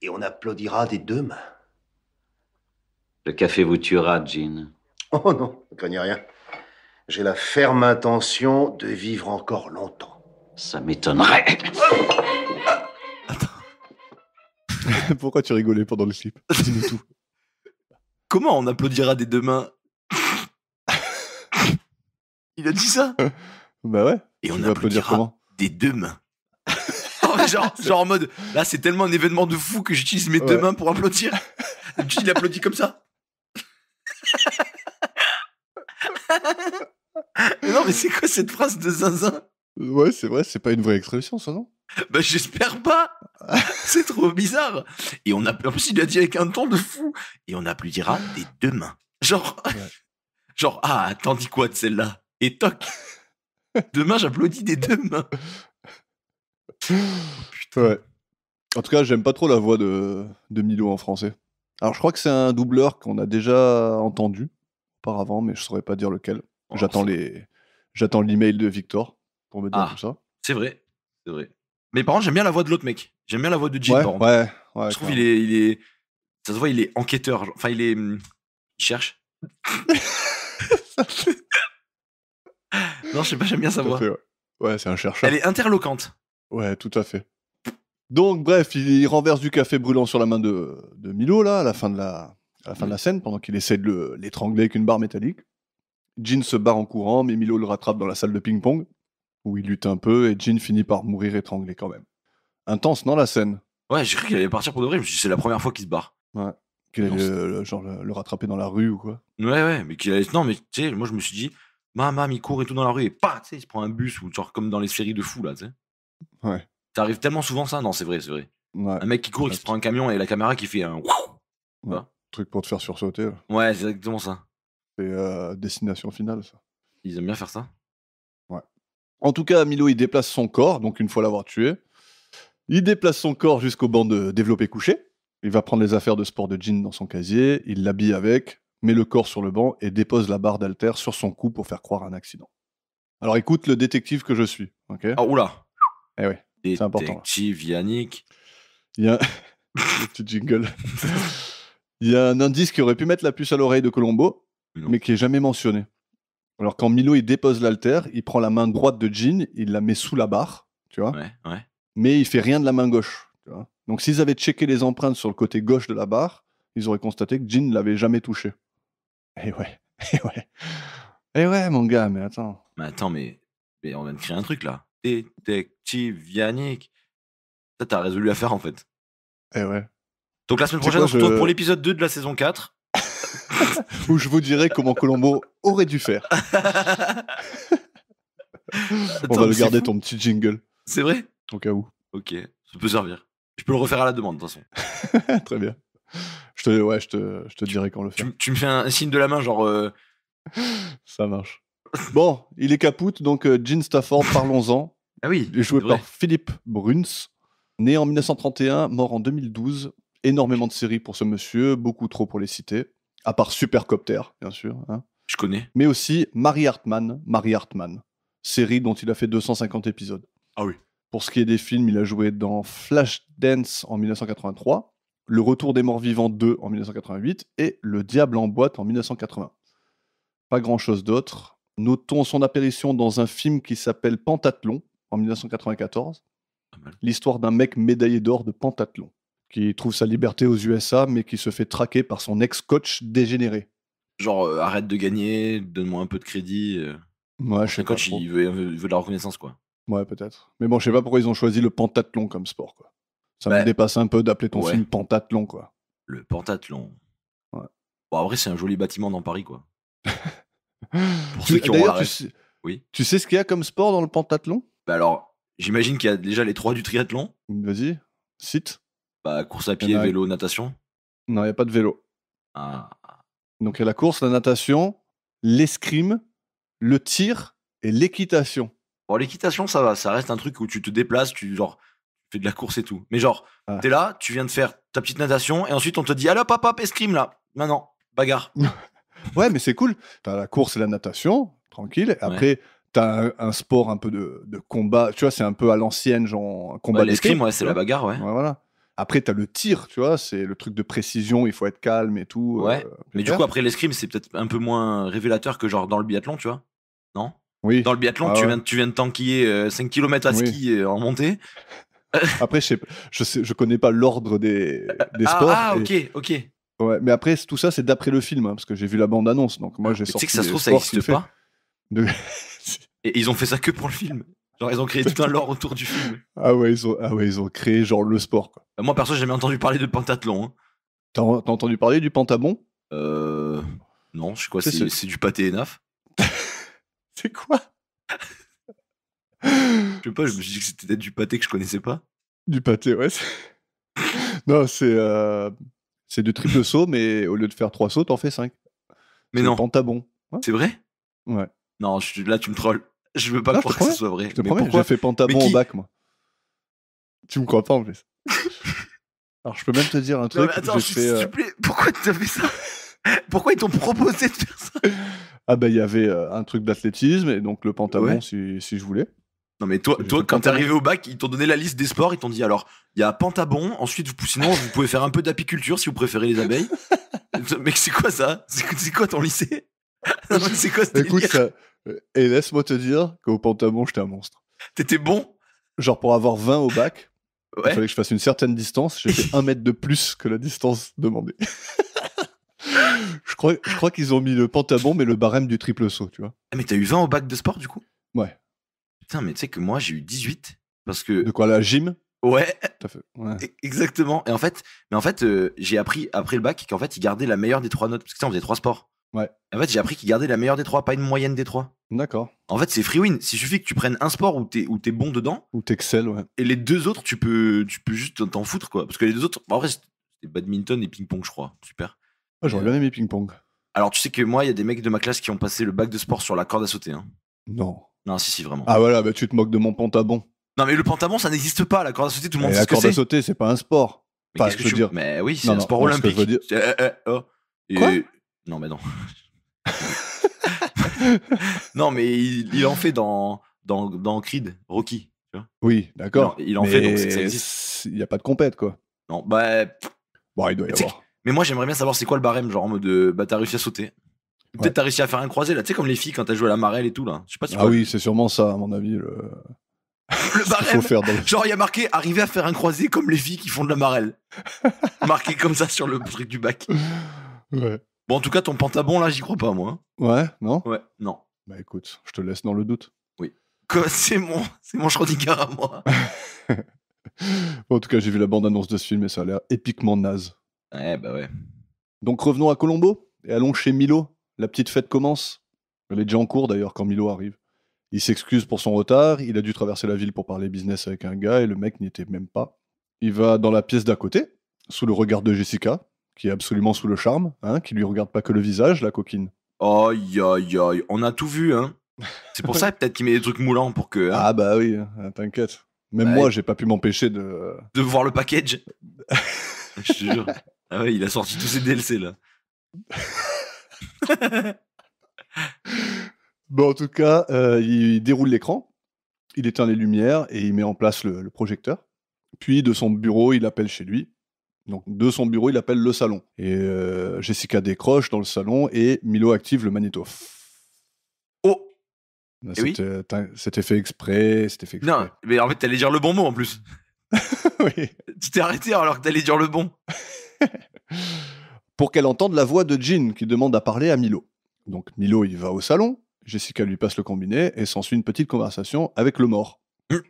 Et on applaudira des 2 mains. Le café vous tuera, Gene. Oh non, ne craignez rien. J'ai la ferme intention de vivre encore longtemps. Ça m'étonnerait. Attends. Pourquoi tu rigolais pendant le clip? Dis-nous tout. Comment on applaudira des 2 mains? Il a dit ça? Bah ouais. Et on applaudira des 2 mains. genre en mode, là c'est tellement un événement de fou que j'utilise mes 2 mains pour applaudir. Il applaudit comme ça. Mais non, mais c'est quoi cette phrase de zinzin? Ouais, c'est vrai, c'est pas une vraie expression, ça, non? Bah, j'espère pas. C'est trop bizarre. Et en plus, il a dit avec un ton de fou. Et on applaudira des deux mains. Genre, genre, ah, t'en dis quoi de celle-là? Et toc. Demain, j'applaudis des deux mains. Ouais. En tout cas, j'aime pas trop la voix de Milo en français. Alors, je crois que c'est un doubleur qu'on a déjà entendu auparavant, mais je saurais pas dire lequel. Oh, J'attends l'email de Victor pour me dire tout ça. C'est vrai. Mais par contre, j'aime bien la voix de l'autre mec. J'aime bien la voix de Jin, par contre. Ouais, je trouve il est. Ça se voit, il est enquêteur. Enfin, il est. Il cherche. Non, je sais pas, j'aime bien sa voix. Fait, ouais, c'est un chercheur. Elle est interloquante. Ouais, tout à fait. Donc, bref, il renverse du café brûlant sur la main de Milo, là, à la fin de la scène, pendant qu'il essaie de l'étrangler avec une barre métallique. Jin se barre en courant, mais Milo le rattrape dans la salle de ping-pong, où il lutte un peu, et Jin finit par mourir étranglé quand même. Intense, non, la scène? Ouais, j'ai cru qu'il allait partir pour de vrai, je me suis dit, c'est la première fois qu'il se barre. Ouais. Qu'il allait le rattraper dans la rue ou quoi. Ouais, mais qu'il allait. Non, mais tu sais, moi je me suis dit, mam, il court et tout dans la rue, et pas, tu sais, il se prend un bus, ou genre comme dans les séries de fous, là, tu sais. Ouais. Ça arrive tellement souvent, ça? Non, c'est vrai. Ouais. Un mec qui court, qui se prend un camion, et la caméra qui fait un. Ouais. Truc pour te faire sursauter, là. Ouais, c'est exactement ça. C'est destination finale, ça. Ils aiment bien faire ça? Ouais. En tout cas, Milo, il déplace son corps, donc une fois l'avoir tué, il déplace son corps jusqu'au banc de développé couché. Il va prendre les affaires de sport de Jin dans son casier, il l'habille avec, met le corps sur le banc et dépose la barre d'haltère sur son cou pour faire croire à un accident. Alors écoute le détective que je suis, ok? Ah, oula! Eh ouais, c'est important. Détective Yannick. Il y a le petit jingle. Il y a un indice qui aurait pu mettre la puce à l'oreille de Colombo, mais qui est jamais mentionné. Alors quand Milo il dépose l'haltère, il prend la main droite de Jin, il la met sous la barre, tu vois. Ouais. Mais il fait rien de la main gauche, tu vois. Donc s'ils avaient checké les empreintes sur le côté gauche de la barre, ils auraient constaté que Jin l'avait jamais touché. Eh ouais, mon gars, mais attends. Mais on vient de créer un truc là. Détective Yannick. Ça, t'as résolu à faire en fait. Eh ouais. Donc la semaine prochaine, on se retrouve pour l'épisode 2 de la saison 4. Où je vous dirai comment Colombo aurait dû faire. On va le garder ton petit jingle. C'est vrai? Au cas où. Ok, ça peut servir. Je peux le refaire à la demande de toute façon. Très bien. Je te dirai quand le faire. Tu me fais un signe de la main, genre. Ça marche. Bon, il est capoute, donc Jin Stafford, parlons-en. Ah oui. Il est joué par Philippe Bruns, né en 1931, mort en 2012. Énormément de séries pour ce monsieur, beaucoup trop pour les citer. À part Supercopter, bien sûr. Hein. Je connais. Mais aussi Marie Hartman, série dont il a fait 250 épisodes. Ah oui. Pour ce qui est des films, il a joué dans Flashdance en 1983, Le Retour des Morts Vivants 2 en 1988 et Le Diable en boîte en 1980. Pas grand-chose d'autre. Notons son apparition dans un film qui s'appelle Pentathlon en 1994. L'histoire d'un mec médaillé d'or de pentathlon qui trouve sa liberté aux USA mais qui se fait traquer par son ex-coach dégénéré. Genre, arrête de gagner, donne-moi un peu de crédit. Ouais, je sais pas. Coach, il veut de la reconnaissance, quoi. Ouais, peut-être. Mais bon, je sais pas pourquoi ils ont choisi le pentathlon comme sport, quoi. Ça me dépasse un peu d'appeler ton film pentathlon, quoi. Le pentathlon. Ouais. Bon, en vrai, c'est un joli bâtiment dans Paris, quoi. Pour ceux qui ont la ref. Tu sais ce qu'il y a comme sport dans le pentathlon? Bah alors, j'imagine qu'il y a déjà les 3 du triathlon. Vas-y, cite. Bah, course à pied, vélo, natation. Non, il n'y a pas de vélo. Ah. Donc, il y a la course, la natation, l'escrime, le tir et l'équitation. Bon, l'équitation, ça va, ça reste un truc où tu te déplaces, tu fais de la course et tout. Mais genre, t'es là, tu viens de faire ta petite natation, et ensuite on te dit, allez hop, escrime là. Maintenant, bagarre. Ouais, mais c'est cool. T'as la course et la natation, tranquille. Et après, t'as un sport un peu de combat. Tu vois, c'est un peu à l'ancienne, genre combat. L'escrime, c'est la bagarre, ouais. Voilà. Après, t'as le tir, tu vois, c'est le truc de précision, il faut être calme et tout. Ouais. Mais du coup, après l'escrime, c'est peut-être un peu moins révélateur que genre dans le biathlon, tu vois. Non? Oui. Dans le biathlon, tu viens de tanquiller 5 km à ski en montée. Après, je connais pas l'ordre des sports. Ah, ok. Ouais, mais après, tout ça, c'est d'après le film, hein, parce que j'ai vu la bande-annonce, donc moi j'ai sorti. Tu sais que ça se trouve, ça n'existe pas. Et ils ont fait ça que pour le film. Genre, ils ont créé tout un lore autour du film. Ah ouais, ils ont créé genre le sport, quoi. Moi, perso, j'ai jamais entendu parler de pentathlon. Hein. T'as entendu parler du pentabon? Non, je sais quoi, c'est du pâté énaf. C'est quoi? Je sais pas, je me suis dit que c'était peut-être du pâté que je connaissais pas. Du pâté, ouais. Non, c'est du triple saut, mais au lieu de faire 3 sauts, t'en fais 5. Mais C'est non, le pantabon. Ouais. c'est vrai? Ouais. Non, là tu me trolles. Je veux pas Non, croire je que te ce soit vrai. Je te Mais promets, pourquoi? j'ai fait pantabon Mais au qui? bac, moi. Tu me crois pas en plus. Alors, je peux même te dire un Non, truc. mais attends, j'ai fait, s'il te plaît, pourquoi t'as fait ça? Pourquoi ils t'ont proposé de faire ça? Ah, bah, il y avait un truc d'athlétisme, et donc le pantabon, Ouais. si je voulais. Non, mais toi J'ai fait quand t'es pantalon. arrivé au bac, ils t'ont donné la liste des sports, ils t'ont dit alors, il y a pantabon, ensuite, sinon, vous pouvez faire un peu d'apiculture si vous préférez les abeilles. Mec, c'est quoi ça? C'est quoi ton lycée? Non, mais c'est quoi ce Écoute, délire? et laisse-moi te dire qu'au pantabon, j'étais un monstre. T'étais bon? Genre, pour avoir 20 au bac, il Ouais. fallait que je fasse une certaine distance. J'ai fait 1 mètre de plus que la distance demandée. Je crois qu'ils ont mis le pantabon, mais le barème du triple saut, tu vois. Ah, mais t'as eu 20 au bac de sport, du coup? Ouais. Putain, mais tu sais que moi, j'ai eu 18. Parce que. De quoi, la gym? Ouais, T'as fait. Ouais. exactement. Et en fait, j'ai appris après le bac qu'en fait, ils gardaient la meilleure des 3 notes. Parce que tu sais, on faisait 3 sports. Ouais. En fait, j'ai appris qu'ils gardaient la meilleure des 3, pas une moyenne des 3. D'accord. En fait, c'est free win. Il suffit que tu prennes un sport où t'es bon dedans, Ou t'excelles, ouais. et les 2 autres, tu peux juste t'en foutre, quoi. Parce que les 2 autres, en vrai, c'était badminton et ping-pong, je crois. Super. Ah, j'aurais bien aimé ping-pong. Alors, tu sais que moi, il y a des mecs de ma classe qui ont passé le bac de sport sur la corde à sauter. Hein. Non. Non, si, vraiment. Ah, voilà, bah tu te moques de mon pantabon. Non, mais le pantalon, ça n'existe pas. La corde à sauter, tout le monde Et sait la ce que corde à c'est. sauter, c'est pas un sport. Mais Enfin, qu'est-ce que je veux tu dire. Mais oui, c'est Non, un non, sport non, ce que olympique. je veux dire- Et- Quoi Non, mais non. Non, mais il en fait dans Creed, Rocky. Tu vois. Oui, d'accord. Il en fait, donc c'est que ça existe. Il n'y a pas de compète, quoi. Non, bah. Bon, il doit y Tu sais avoir. Mais moi, j'aimerais bien savoir c'est quoi le barème, genre en mode bah t'as réussi à sauter. Peut-être Ouais. t'as réussi à faire un croisé là, tu sais, comme les filles quand t'as joué à la marelle et tout là. Je sais pas si tu Ah vois oui, c'est sûrement ça, à mon avis, le ce qu'il barème. faut faire dans le... Genre, il y a marqué arriver à faire un croisé comme les filles qui font de la marelle. Marqué comme ça sur le truc du bac. Ouais. Bon, en tout cas, ton pantabon là, j'y crois pas, moi. Ouais, non Ouais, non. Bah écoute, je te laisse dans le doute. C'est mon Schrödinger à moi. Bon, en tout cas, j'ai vu la bande-annonce de ce film et ça a l'air épiquement naze. Ouais, bah ouais. Donc revenons à Colombo et allons chez Milo. La petite fête commence. Elle est déjà en cours d'ailleurs quand Milo arrive. Il s'excuse pour son retard, il a dû traverser la ville pour parler business avec un gars et le mec n'y était même pas. Il va dans la pièce d'à côté, sous le regard de Jessica, qui est absolument sous le charme, hein, qui lui regarde pas que le visage, la coquine. Aïe, aïe, aïe. On a tout vu, hein. C'est pour ça peut-être qu'il met des trucs moulants pour que. Hein, Ah bah oui, hein, t'inquiète. Même Ouais. moi, j'ai pas pu m'empêcher de... de voir le package. Je te jure. Ah ouais, il a sorti tous ses DLC là. Bon, en tout cas, il déroule l'écran, il éteint les lumières et il met en place le projecteur. Puis de son bureau, il appelle chez lui. Donc de son bureau, il appelle le salon. Et Jessica décroche dans le salon et Milo active le magnéto. Oh Là, Eh oui. C'était fait exprès, non, mais en fait, t'allais dire le bon mot en plus. Oui. Tu t'es arrêté alors que t'allais dire le bon. Pour qu'elle entende la voix de Jean qui demande à parler à Milo. Donc Milo, il va au salon, Jessica lui passe le combiné et s'ensuit une petite conversation avec le mort.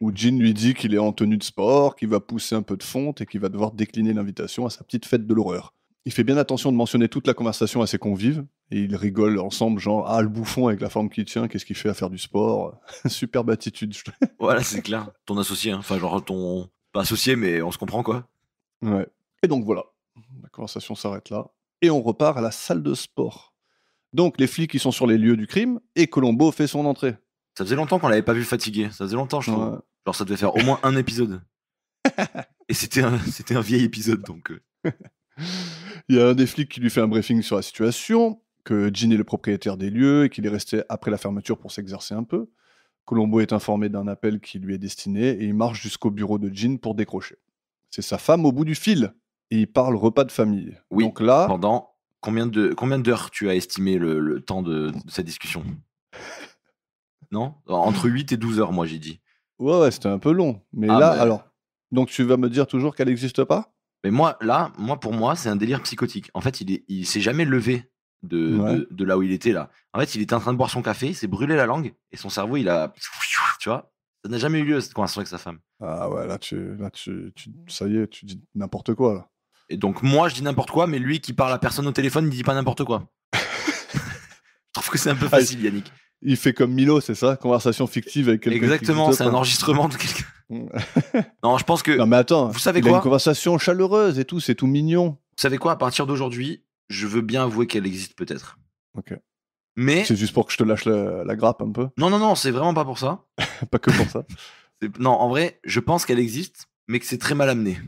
Où Jean lui dit qu'il est en tenue de sport, qu'il va pousser un peu de fonte et qu'il va devoir décliner l'invitation à sa petite fête de l'horreur. Il fait bien attention de mentionner toute la conversation à ses convives et ils rigolent ensemble, genre ah le bouffon avec la forme qu'il tient, qu'est-ce qu'il fait à faire du sport. Superbe attitude. Voilà, c'est clair. Ton associé, hein. Enfin, genre ton. Pas associé, mais on se comprend quoi. Ouais. Et donc voilà, la conversation s'arrête là et on repart à la salle de sport. Donc les flics ils sont sur les lieux du crime et Colombo fait son entrée. Ça faisait longtemps qu'on l'avait pas vu fatigué. Ça faisait longtemps, je trouve. Ouais. Genre, ça devait faire au moins un épisode. Et c'était un vieil épisode, donc. Il y a un des flics qui lui fait un briefing sur la situation, que Jean est le propriétaire des lieux et qu'il est resté après la fermeture pour s'exercer un peu. Colombo est informé d'un appel qui lui est destiné et il marche jusqu'au bureau de Jean pour décrocher. C'est sa femme au bout du fil et il parle repas de famille. Oui. Donc là, Pendant combien d'heures tu as estimé le temps de cette discussion? Non? Entre 8 et 12 heures, moi, j'ai dit. ouais, c'était un peu long. Mais Ah, là, mais- alors, donc tu vas me dire toujours qu'elle n'existe pas? Mais moi, pour moi, c'est un délire psychotique. En fait, il s'est jamais levé Ouais. de là où il était, là. En fait, il était en train de boire son café, il s'est brûlé la langue, et son cerveau, il a... Tu vois? Ça n'a jamais eu lieu, cette conversation avec sa femme. Ah ouais, ça y est, tu dis n'importe quoi là. Et donc, moi, je dis n'importe quoi, mais lui qui parle à personne au téléphone, il dit pas n'importe quoi. Je trouve que c'est un peu facile, Yannick. Il fait comme Milo, c'est ça? Conversation fictive avec quelqu'un. Exactement, qui c'est un enregistrement de quelqu'un. Mm. Non, je pense que. Non mais attends, Vous savez il a quoi une conversation chaleureuse et tout, c'est tout mignon. Vous savez quoi, à partir d'aujourd'hui, je veux bien avouer qu'elle existe peut-être. Ok. Mais. C'est juste pour que je te lâche la grappe un peu. Non, c'est vraiment pas pour ça. Pas que pour ça. Non, en vrai, je pense qu'elle existe, mais que c'est très mal amené.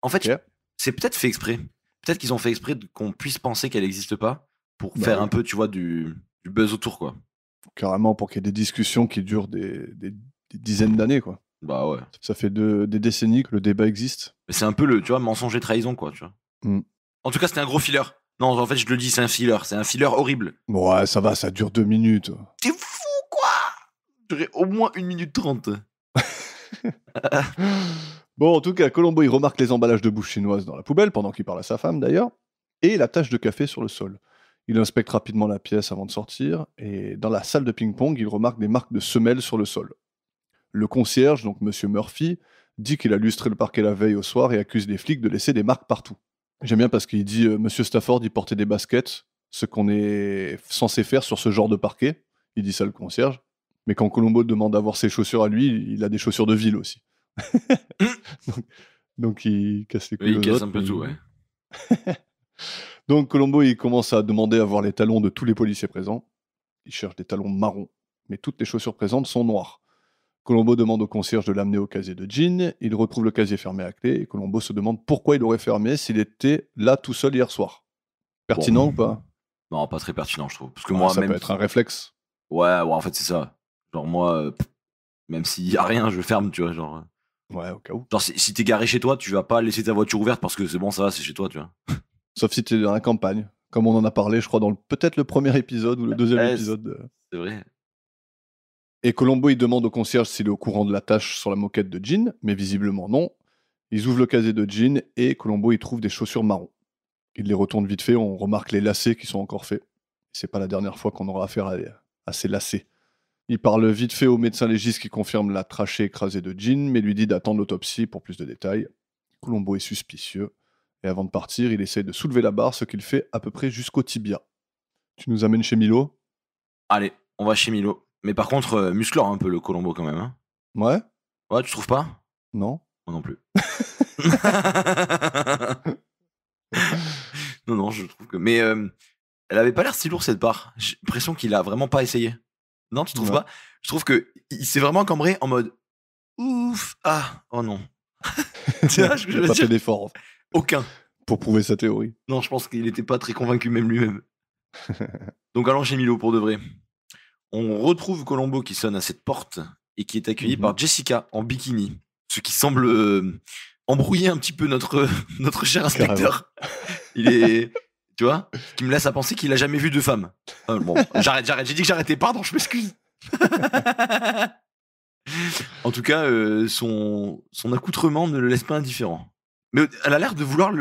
En fait, Ok. c'est peut-être fait exprès. Peut-être qu'ils ont fait exprès qu'on puisse penser qu'elle n'existe pas pour Bah faire oui. un peu, tu vois, du buzz autour, quoi. Carrément pour qu'il y ait des discussions qui durent des dizaines d'années, quoi. Bah ouais. Ça fait des décennies que le débat existe. Mais c'est un peu le, tu vois, mensonge et trahison, quoi, tu vois. Mm. En tout cas, c'était un gros filler. Non, en fait, je le dis, c'est un filler. C'est un filler horrible. Ouais, ça va, ça dure 2 minutes. T'es fou, quoi. J'aurais au moins 1 minute 30. Bon, en tout cas, Colombo, il remarque les emballages de bouche chinoise dans la poubelle, pendant qu'il parle à sa femme d'ailleurs, et la tache de café sur le sol. Il inspecte rapidement la pièce avant de sortir, et dans la salle de ping-pong, il remarque des marques de semelles sur le sol. Le concierge, donc Monsieur Murphy, dit qu'il a lustré le parquet la veille au soir et accuse les flics de laisser des marques partout. J'aime bien parce qu'il dit Monsieur Stafford, il portait des baskets, ce qu'on est censé faire sur ce genre de parquet. Il dit ça le concierge. Mais quand Colombo demande d'avoir ses chaussures à lui, il a des chaussures de ville aussi. donc il casse les couilles. Oui, il aux casse autres, un peu mais- tout, ouais. Donc Colombo, il commence à demander à voir les talons de tous les policiers présents. Il cherche des talons marrons, mais toutes les chaussures présentes sont noires. Colombo demande au concierge de l'amener au casier de Jean. Il retrouve le casier fermé à clé et Colombo se demande pourquoi il aurait fermé s'il était là tout seul hier soir. Pertinent Bon. ou pas? Non, pas très pertinent, je trouve. Parce que Ouais, moi, ça même. peut être un réflexe. Ouais, en fait, c'est ça. Genre, moi, même s'il y a rien, je ferme, tu vois. Genre, Ouais, au cas où. genre si t'es garé chez toi, tu vas pas laisser ta voiture ouverte parce que c'est bon, ça va, c'est chez toi, tu vois. Sauf si t'es dans la campagne. Comme on en a parlé, je crois, dans peut-être le premier épisode ou le deuxième Ouais, épisode. C'est vrai. Et Colombo, il demande au concierge s'il est au courant de la tâche sur la moquette de Jean, mais visiblement non. Ils ouvrent le casier de Jean et Colombo, il trouve des chaussures marron. Il les retourne vite fait, on remarque les lacets qui sont encore faits. C'est pas la dernière fois qu'on aura affaire à ces lacets. Il parle vite fait au médecin légiste qui confirme la trachée écrasée de Jean, mais lui dit d'attendre l'autopsie pour plus de détails. Colombo est suspicieux, et avant de partir, il essaye de soulever la barre, ce qu'il fait à peu près jusqu'au tibia. Tu nous amènes chez Milo? Allez, on va chez Milo. Mais par contre, musclore un peu le Colombo quand même. Hein. Ouais? Ouais, tu trouves pas? Non? Moi non plus. non, je trouve que. Mais elle avait pas l'air si lourde cette barre. J'ai l'impression qu'il a vraiment pas essayé. Non, tu trouves Ouais. pas? Je trouve que il s'est vraiment cambré en mode ouf, ah, oh non. Tu vois ce que je Il a veux pas dire? fait d'effort Aucun. pour prouver sa théorie. Non, je pense qu'il était pas très convaincu même lui-même. Donc allons chez Milo pour de vrai. On retrouve Colombo qui sonne à cette porte et qui est accueilli par Jessica en bikini, ce qui semble embrouiller un petit peu notre cher inspecteur. Il est, tu vois, ce qui me laisse à penser qu'il a jamais vu de femme. Bon, j'arrête, j'ai dit que j'arrêtais, pardon, je m'excuse. En tout cas, son accoutrement ne le laisse pas indifférent. Mais elle a l'air de vouloir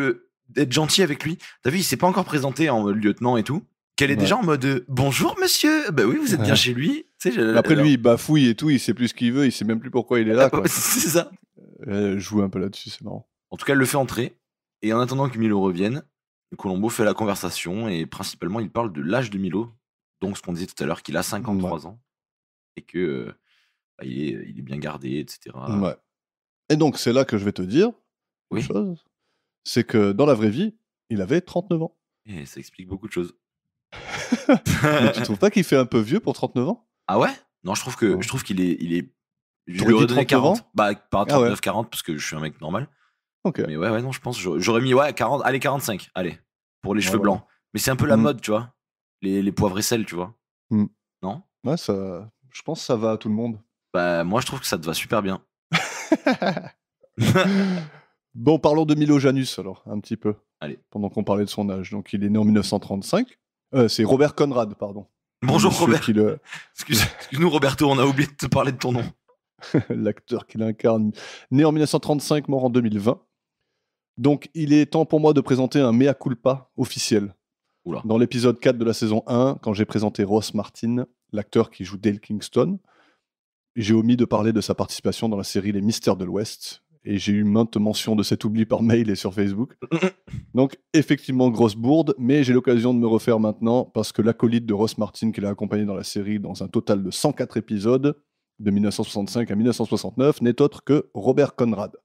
d'être gentil avec lui. T'as vu, il s'est pas encore présenté en mode lieutenant et tout. Qu'elle est Ouais. déjà en mode bonjour monsieur. Bah oui, vous êtes bien chez lui. Tu sais, Mais après, lui, il bafouille et tout, il sait plus ce qu'il veut, il sait même plus pourquoi il est là. Quoi. c'est ça. Joue un peu là-dessus, c'est marrant. En tout cas, elle le fait entrer. Et en attendant que Milo revienne, Colombo fait la conversation et principalement, il parle de l'âge de Milo. Donc, ce qu'on disait tout à l'heure, qu'il a 53 ans et que il est bien gardé, etc. Ouais. Et donc, c'est là que je vais te dire Oui. une chose. C'est que dans la vraie vie, il avait 39 ans. Et ça explique beaucoup de choses. Mais tu trouves pas qu'il fait un peu vieux pour 39 ans? Ah ouais? Non, je trouve qu'il est. Je T'aurais lui aurais dit donné 39 ans? 40. Bah, pas Ah ouais. 39, 40, parce que je suis un mec normal. Ok. Mais ouais, non, je pense. J'aurais mis 40. Allez, 45. Allez. Pour les cheveux voilà. blancs. Mais c'est un peu la Mm. mode, tu vois. Les poivres et sel, tu vois. Mm. Non? Ouais, ça... je pense que ça va à tout le monde. Bah, moi, je trouve que ça te va super bien. Bon, parlons de Milo Janus alors, un petit peu. Allez. Pendant qu'on parlait de son âge. Donc, il est né en 1935. C'est Robert Conrad, pardon. Bonjour, Monsieur Robert. qui le- Excuse-nous, Roberto, on a oublié de te parler de ton nom. l'acteur qui l'incarne, né en 1935, mort en 2020. Donc, il est temps pour moi de présenter un mea culpa officiel. Oula. Dans l'épisode 4 de la saison 1, quand j'ai présenté Ross Martin, l'acteur qui joue Dale Kingston, j'ai omis de parler de sa participation dans la série Les Mystères de l'Ouest. et j'ai eu maintes mentions de cet oubli par mail et sur Facebook. Donc, effectivement, grosse bourde, mais j'ai l'occasion de me refaire maintenant parce que l'acolyte de Ross Martin qui l'a accompagné dans la série dans un total de 104 épisodes, de 1965 à 1969, n'est autre que Robert Conrad.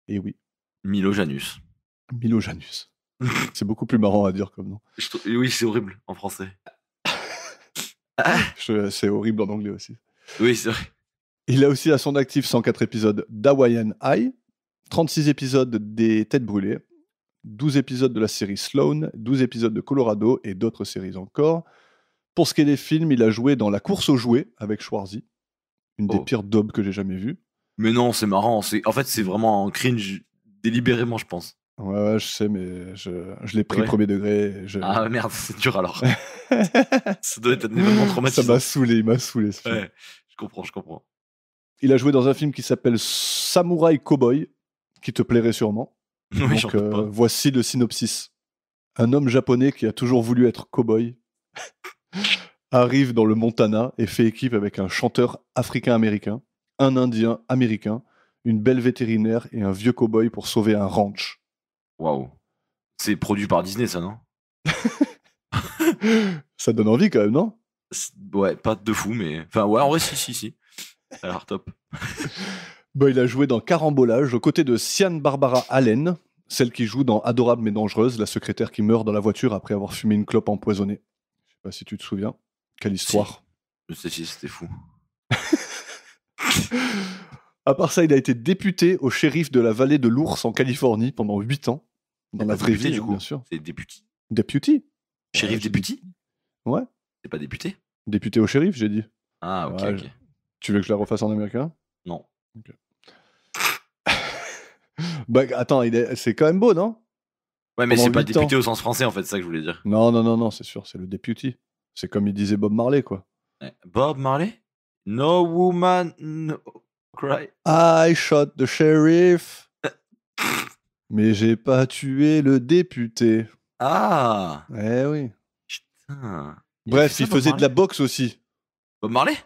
Et oui, Milo Janus. Milo Janus. C'est beaucoup plus marrant à dire comme nom. Oui, c'est horrible en français. C'est horrible en anglais aussi. Oui, c'est vrai. Il a aussi à son actif 104 épisodes d'Hawaiian High, 36 épisodes des Têtes Brûlées, 12 épisodes de la série Sloane, 12 épisodes de Colorado et d'autres séries encore. Pour ce qui est des films, il a joué dans La course aux jouets avec Schwarzy, une des pires daubes que j'ai jamais vues. Mais non, c'est marrant. En fait, c'est vraiment un cringe délibérément, je pense. Ouais, je sais, mais je l'ai pris premier degré. Ah merde, c'est dur alors. Ça doit être un événement traumatisant. Ça m'a saoulé, il m'a saoulé ce film. Ouais, je comprends. Il a joué dans un film qui s'appelle Samurai Cowboy, qui te plairait sûrement. Oui, Donc, voici le synopsis. Un homme japonais qui a toujours voulu être cow-boy arrive dans le Montana et fait équipe avec un chanteur africain-américain, un indien américain, une belle vétérinaire et un vieux cow-boy pour sauver un ranch. Waouh. C'est produit par Disney, ça, non? Ça donne envie quand même, non? Ouais, pas de fou, mais... Enfin, ouais, en vrai, si. Ça a l'air top. Bah, il a joué dans Carambolage aux côtés de Sian Barbara Allen, celle qui joue dans Adorable mais dangereuse, la secrétaire qui meurt dans la voiture après avoir fumé une clope empoisonnée. Je sais pas si tu te souviens. Quelle histoire. Je sais si c'était fou. À part ça, il a été député au shérif de la vallée de l'Ours en Californie pendant 8 ans. Dans la vraie vie, du coup. bien sûr. C'est député. Député? Shérif député? Ouais. C'est pas député? Député au shérif, j'ai dit. Ah, ok, Ouais, ok. Tu veux que je la refasse en américain? Non. Okay. Bah attends, c'est quand même beau, non? Ouais, mais Pendant c'est pas 8 député ans. au sens français, en fait, c'est ça que je voulais dire. Non, c'est sûr, c'est le député. C'est comme il disait Bob Marley, quoi. Ouais. Bob Marley? No woman, no cry. I shot the sheriff. Mais j'ai pas tué le député. Ah! Eh oui. Putain. Bref, il faisait de la boxe aussi. Bob Marley?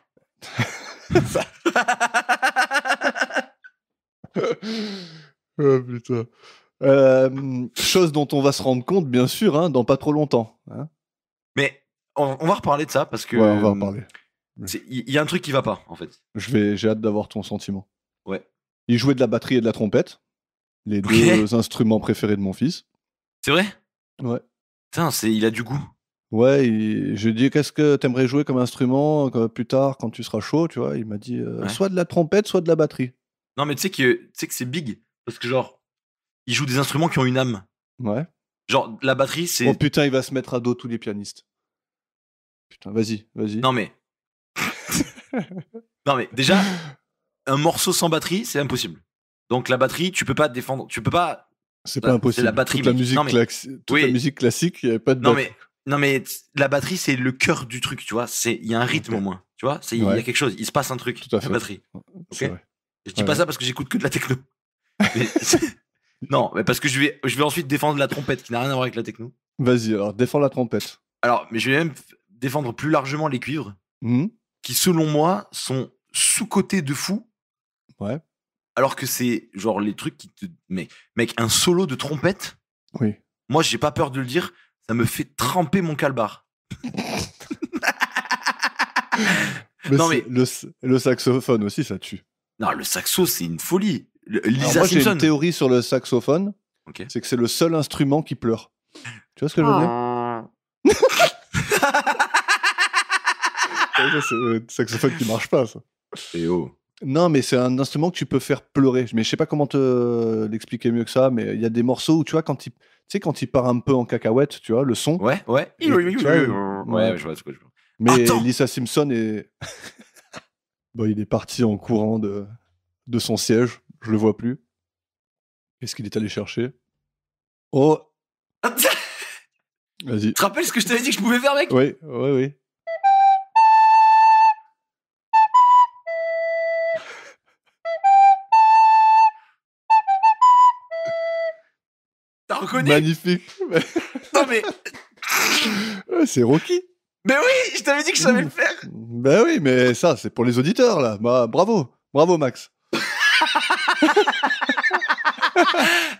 Oh putain. Chose dont on va se rendre compte, bien sûr, hein, dans pas trop longtemps. Hein. Mais on va reparler de ça parce que. Ouais, on va en parler. Il y a un truc qui va pas, en fait. J'ai hâte d'avoir ton sentiment. Ouais. Il jouait de la batterie et de la trompette, les deux instruments préférés de mon fils. C'est vrai? Ouais. Putain, il a du goût. Ouais, je lui ai dit qu'est-ce que t'aimerais jouer comme instrument plus tard quand tu seras chaud, tu vois. Il m'a dit soit de la trompette, soit de la batterie. Non, mais tu sais que c'est big parce que genre il joue des instruments qui ont une âme. Ouais. Genre la batterie, c'est. Oh putain, il va se mettre à dos tous les pianistes. Putain, vas-y. Non mais déjà un morceau sans batterie, c'est impossible. Donc la batterie, tu peux pas défendre, tu peux pas. C'est pas impossible. C'est la batterie. Toute la musique classique, il y avait pas de batterie. Non mais la batterie c'est le cœur du truc, tu vois. Il y a un rythme au moins, tu vois. Il y a quelque chose, il se passe un truc. Tout à fait. La batterie. C'est Ok. vrai. Je dis pas ça parce que j'écoute que de la techno. Non, mais parce que je vais ensuite défendre la trompette qui n'a rien à voir avec la techno. Vas-y, alors défends la trompette. Alors, mais je vais même défendre plus largement les cuivres, qui selon moi sont sous-cotés de fou. Ouais. Alors que c'est genre les trucs qui te. Mais mec, un solo de trompette. Oui. Moi, j'ai pas peur de le dire. Ça me fait tremper mon calbar. Non mais le saxophone aussi, ça tue. Non, le saxo, c'est une folie. Lisa moi, Simpson. j'ai une théorie sur le saxophone. Okay. C'est que c'est le seul instrument qui pleure. Tu vois ce que je veux dire? C'est le saxophone qui marche pas, ça. Et oh. Non, mais c'est un instrument que tu peux faire pleurer. Mais je sais pas comment te l'expliquer mieux que ça, mais il y a des morceaux où, tu vois, quand il part un peu en cacahuète, tu vois, le son. Ouais. Ouais, je vois ce que je veux. Mais Attends. Lisa Simpson est... Bon, il est parti en courant de son siège. Je le vois plus. Qu'est-ce qu'il est allé chercher? Oh! Vas-y. Tu te rappelles ce que je t'avais dit que je pouvais faire, mec? Oui. T'as reconnu? Magnifique. Non mais... C'est Rocky. Mais oui, je t'avais dit que je savais le faire. Ben oui, mais ça, c'est pour les auditeurs, là. Bah, bravo, Max.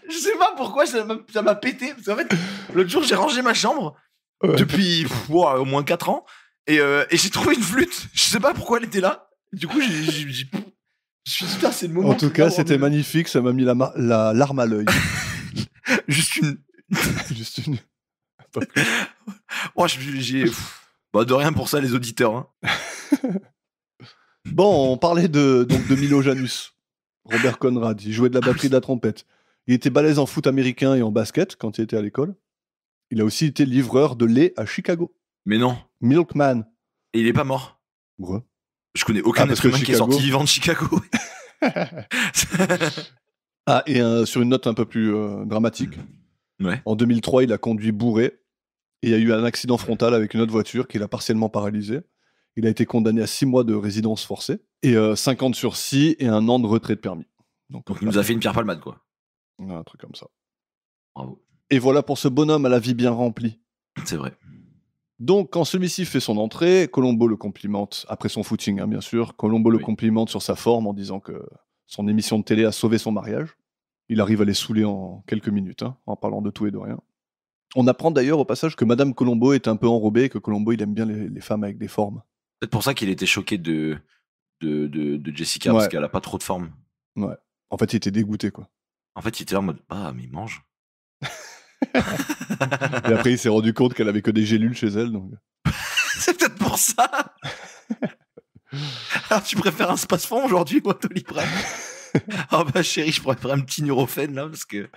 Je sais pas pourquoi ça m'a pété. Parce qu'en fait, l'autre jour, j'ai rangé ma chambre depuis au moins 4 ans. Et j'ai trouvé une flûte. Je sais pas pourquoi elle était là. Du coup, je me suis dit, putain, c'est le moment. En tout cas, c'était magnifique. Ça m'a mis la larme à l'œil. Juste une. Juste une. Bah, de rien pour ça, les auditeurs. Hein. Bon, on parlait de Milo Janus. Robert Conrad. Il jouait de la batterie, de la trompette. Il était balèze en foot américain et en basket quand il était à l'école. Il a aussi été livreur de lait à Chicago. Mais non. Milkman. Et il est pas mort. Ouais. Je connais aucun être humain qui est sorti vivant de Chicago. Et sur une note un peu plus dramatique. Ouais. En 2003, il a conduit bourré et il y a eu un accident frontal avec une autre voiture qui l'a partiellement paralysé. Il a été condamné à 6 mois de résidence forcée et 5 ans de sursis et 1 an de retrait de permis. Donc il nous a fait une Pierre Palmade, quoi. Un truc comme ça. Bravo. Et voilà pour ce bonhomme à la vie bien remplie. C'est vrai. Donc, quand celui-ci fait son entrée, Colombo le complimente, après son footing, bien sûr, Colombo le complimente sur sa forme en disant que son émission de télé a sauvé son mariage. Il arrive à les saouler en quelques minutes, en parlant de tout et de rien. On apprend d'ailleurs au passage que Madame Colombo est un peu enrobée et que Colombo, il aime bien les femmes avec des formes. Peut-être pour ça qu'il était choqué de Jessica, parce qu'elle a pas trop de forme. Ouais. En fait, il était dégoûté, quoi. En fait, il était là en mode, mais il mange. Et après, il s'est rendu compte qu'elle avait que des gélules chez elle, donc... C'est peut-être pour ça. Alors, tu préfères un space-fond aujourd'hui ou un Doliprane? Ah bah chérie, je préfère un petit Nurofen là, parce que...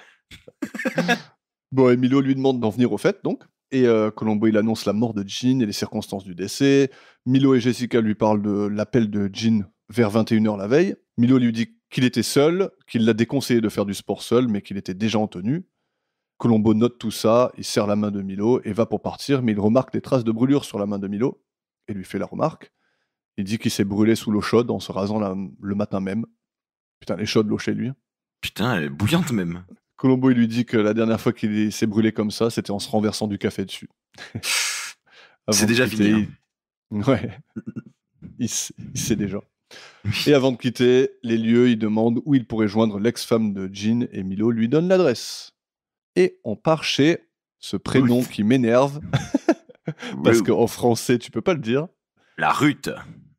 Bon, et Milo lui demande d'en venir au fait, donc. Et Colombo, il annonce la mort de Jean et les circonstances du décès. Milo et Jessica lui parlent de l'appel de Jean vers 21h la veille. Milo lui dit qu'il était seul, qu'il l'a déconseillé de faire du sport seul, mais qu'il était déjà en tenue. Colombo note tout ça, il serre la main de Milo et va pour partir, mais il remarque des traces de brûlure sur la main de Milo et lui fait la remarque. Il dit qu'il s'est brûlé sous l'eau chaude en se rasant le matin même. Putain, elle est chaude l'eau chez lui. Putain, elle est bouillante même. Colombo, il lui dit que la dernière fois qu'il s'est brûlé comme ça, c'était en se renversant du café dessus. C'est déjà fini. Ouais, il sait déjà. Et avant de quitter les lieux, il demande où il pourrait joindre l'ex-femme de Jean et Milo lui donne l'adresse. Et on part chez ce prénom qui m'énerve, parce qu'en français, tu peux pas le dire. La Ruth.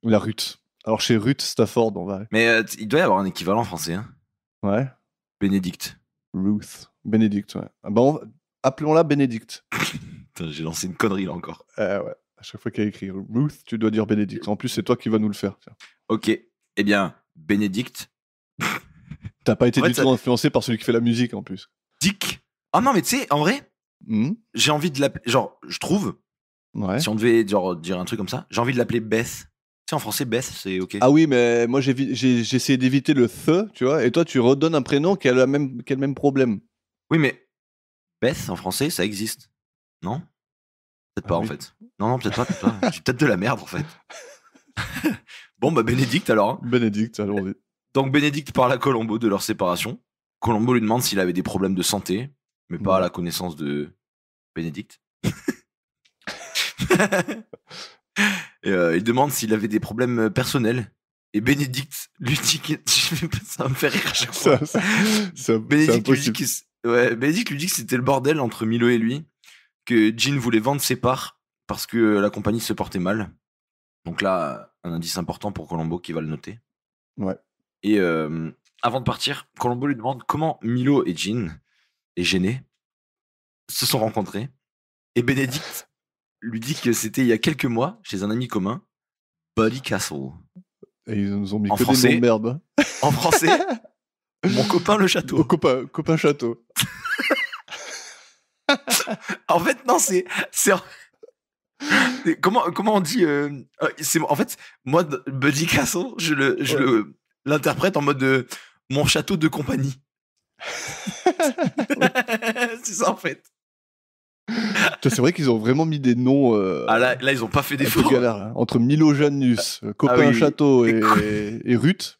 La Ruth. Alors chez Ruth Stafford, on va... Mais il doit y avoir un équivalent français. Hein. Ouais. Bénédicte. Ruth. Bénédicte, ouais. Appelons-la Bénédicte. Putain, j'ai lancé une connerie là encore. Ouais. À chaque fois qu'il y a écrit Ruth, tu dois dire Bénédicte. En plus, c'est toi qui vas nous le faire. Tiens. Ok. Eh bien, Bénédicte. T'as pas été du tout influencé par celui qui fait la musique, en plus. Dick. Ah non, mais tu sais, en vrai, j'ai envie de l'appeler... Genre, je trouve, si on devait dire un truc comme ça, j'ai envie de l'appeler Beth. Tu sais, en français, Beth, c'est ok. Ah oui, mais moi, j'ai essayé d'éviter le the, tu vois, et toi, tu redonnes un prénom qui a le même problème. Oui, mais Beth, en français, ça existe. Non? Peut-être pas, en fait. Non, peut-être pas. J'ai peut-être de la merde, en fait. Bon, bah, Bénédicte, alors. Bénédicte, allons-y. Donc, Bénédicte parle à Colombo de leur séparation. Colombo lui demande s'il avait des problèmes de santé, mais pas à la connaissance de Bénédicte. Il demande s'il avait des problèmes personnels. Et Bénédicte lui dit que... Ça me fait rire à chaque fois. Bénédicte lui dit que c'était le bordel entre Milo et lui, que Jean voulait vendre ses parts parce que la compagnie se portait mal. Donc là, un indice important pour Colombo qui va le noter. Ouais. Et avant de partir, Colombo lui demande comment Milo et Jean, et gêné, se sont rencontrés. Et Bénédicte lui dit que c'était il y a quelques mois, chez un ami commun, Buddy Castle. Et ils nous ont mis en que français, des noms de merde. En français, mon copain le château. Copain château. En fait, non, c'est comment on dit en fait, moi, Buddy Castle, je l'interprète en mode mon château de compagnie. C'est ça, en fait. C'est vrai qu'ils ont vraiment mis des noms. Là, ils ont pas fait d'efforts. Galère, hein. Entre Milo Janus, Copain Château et Ruth.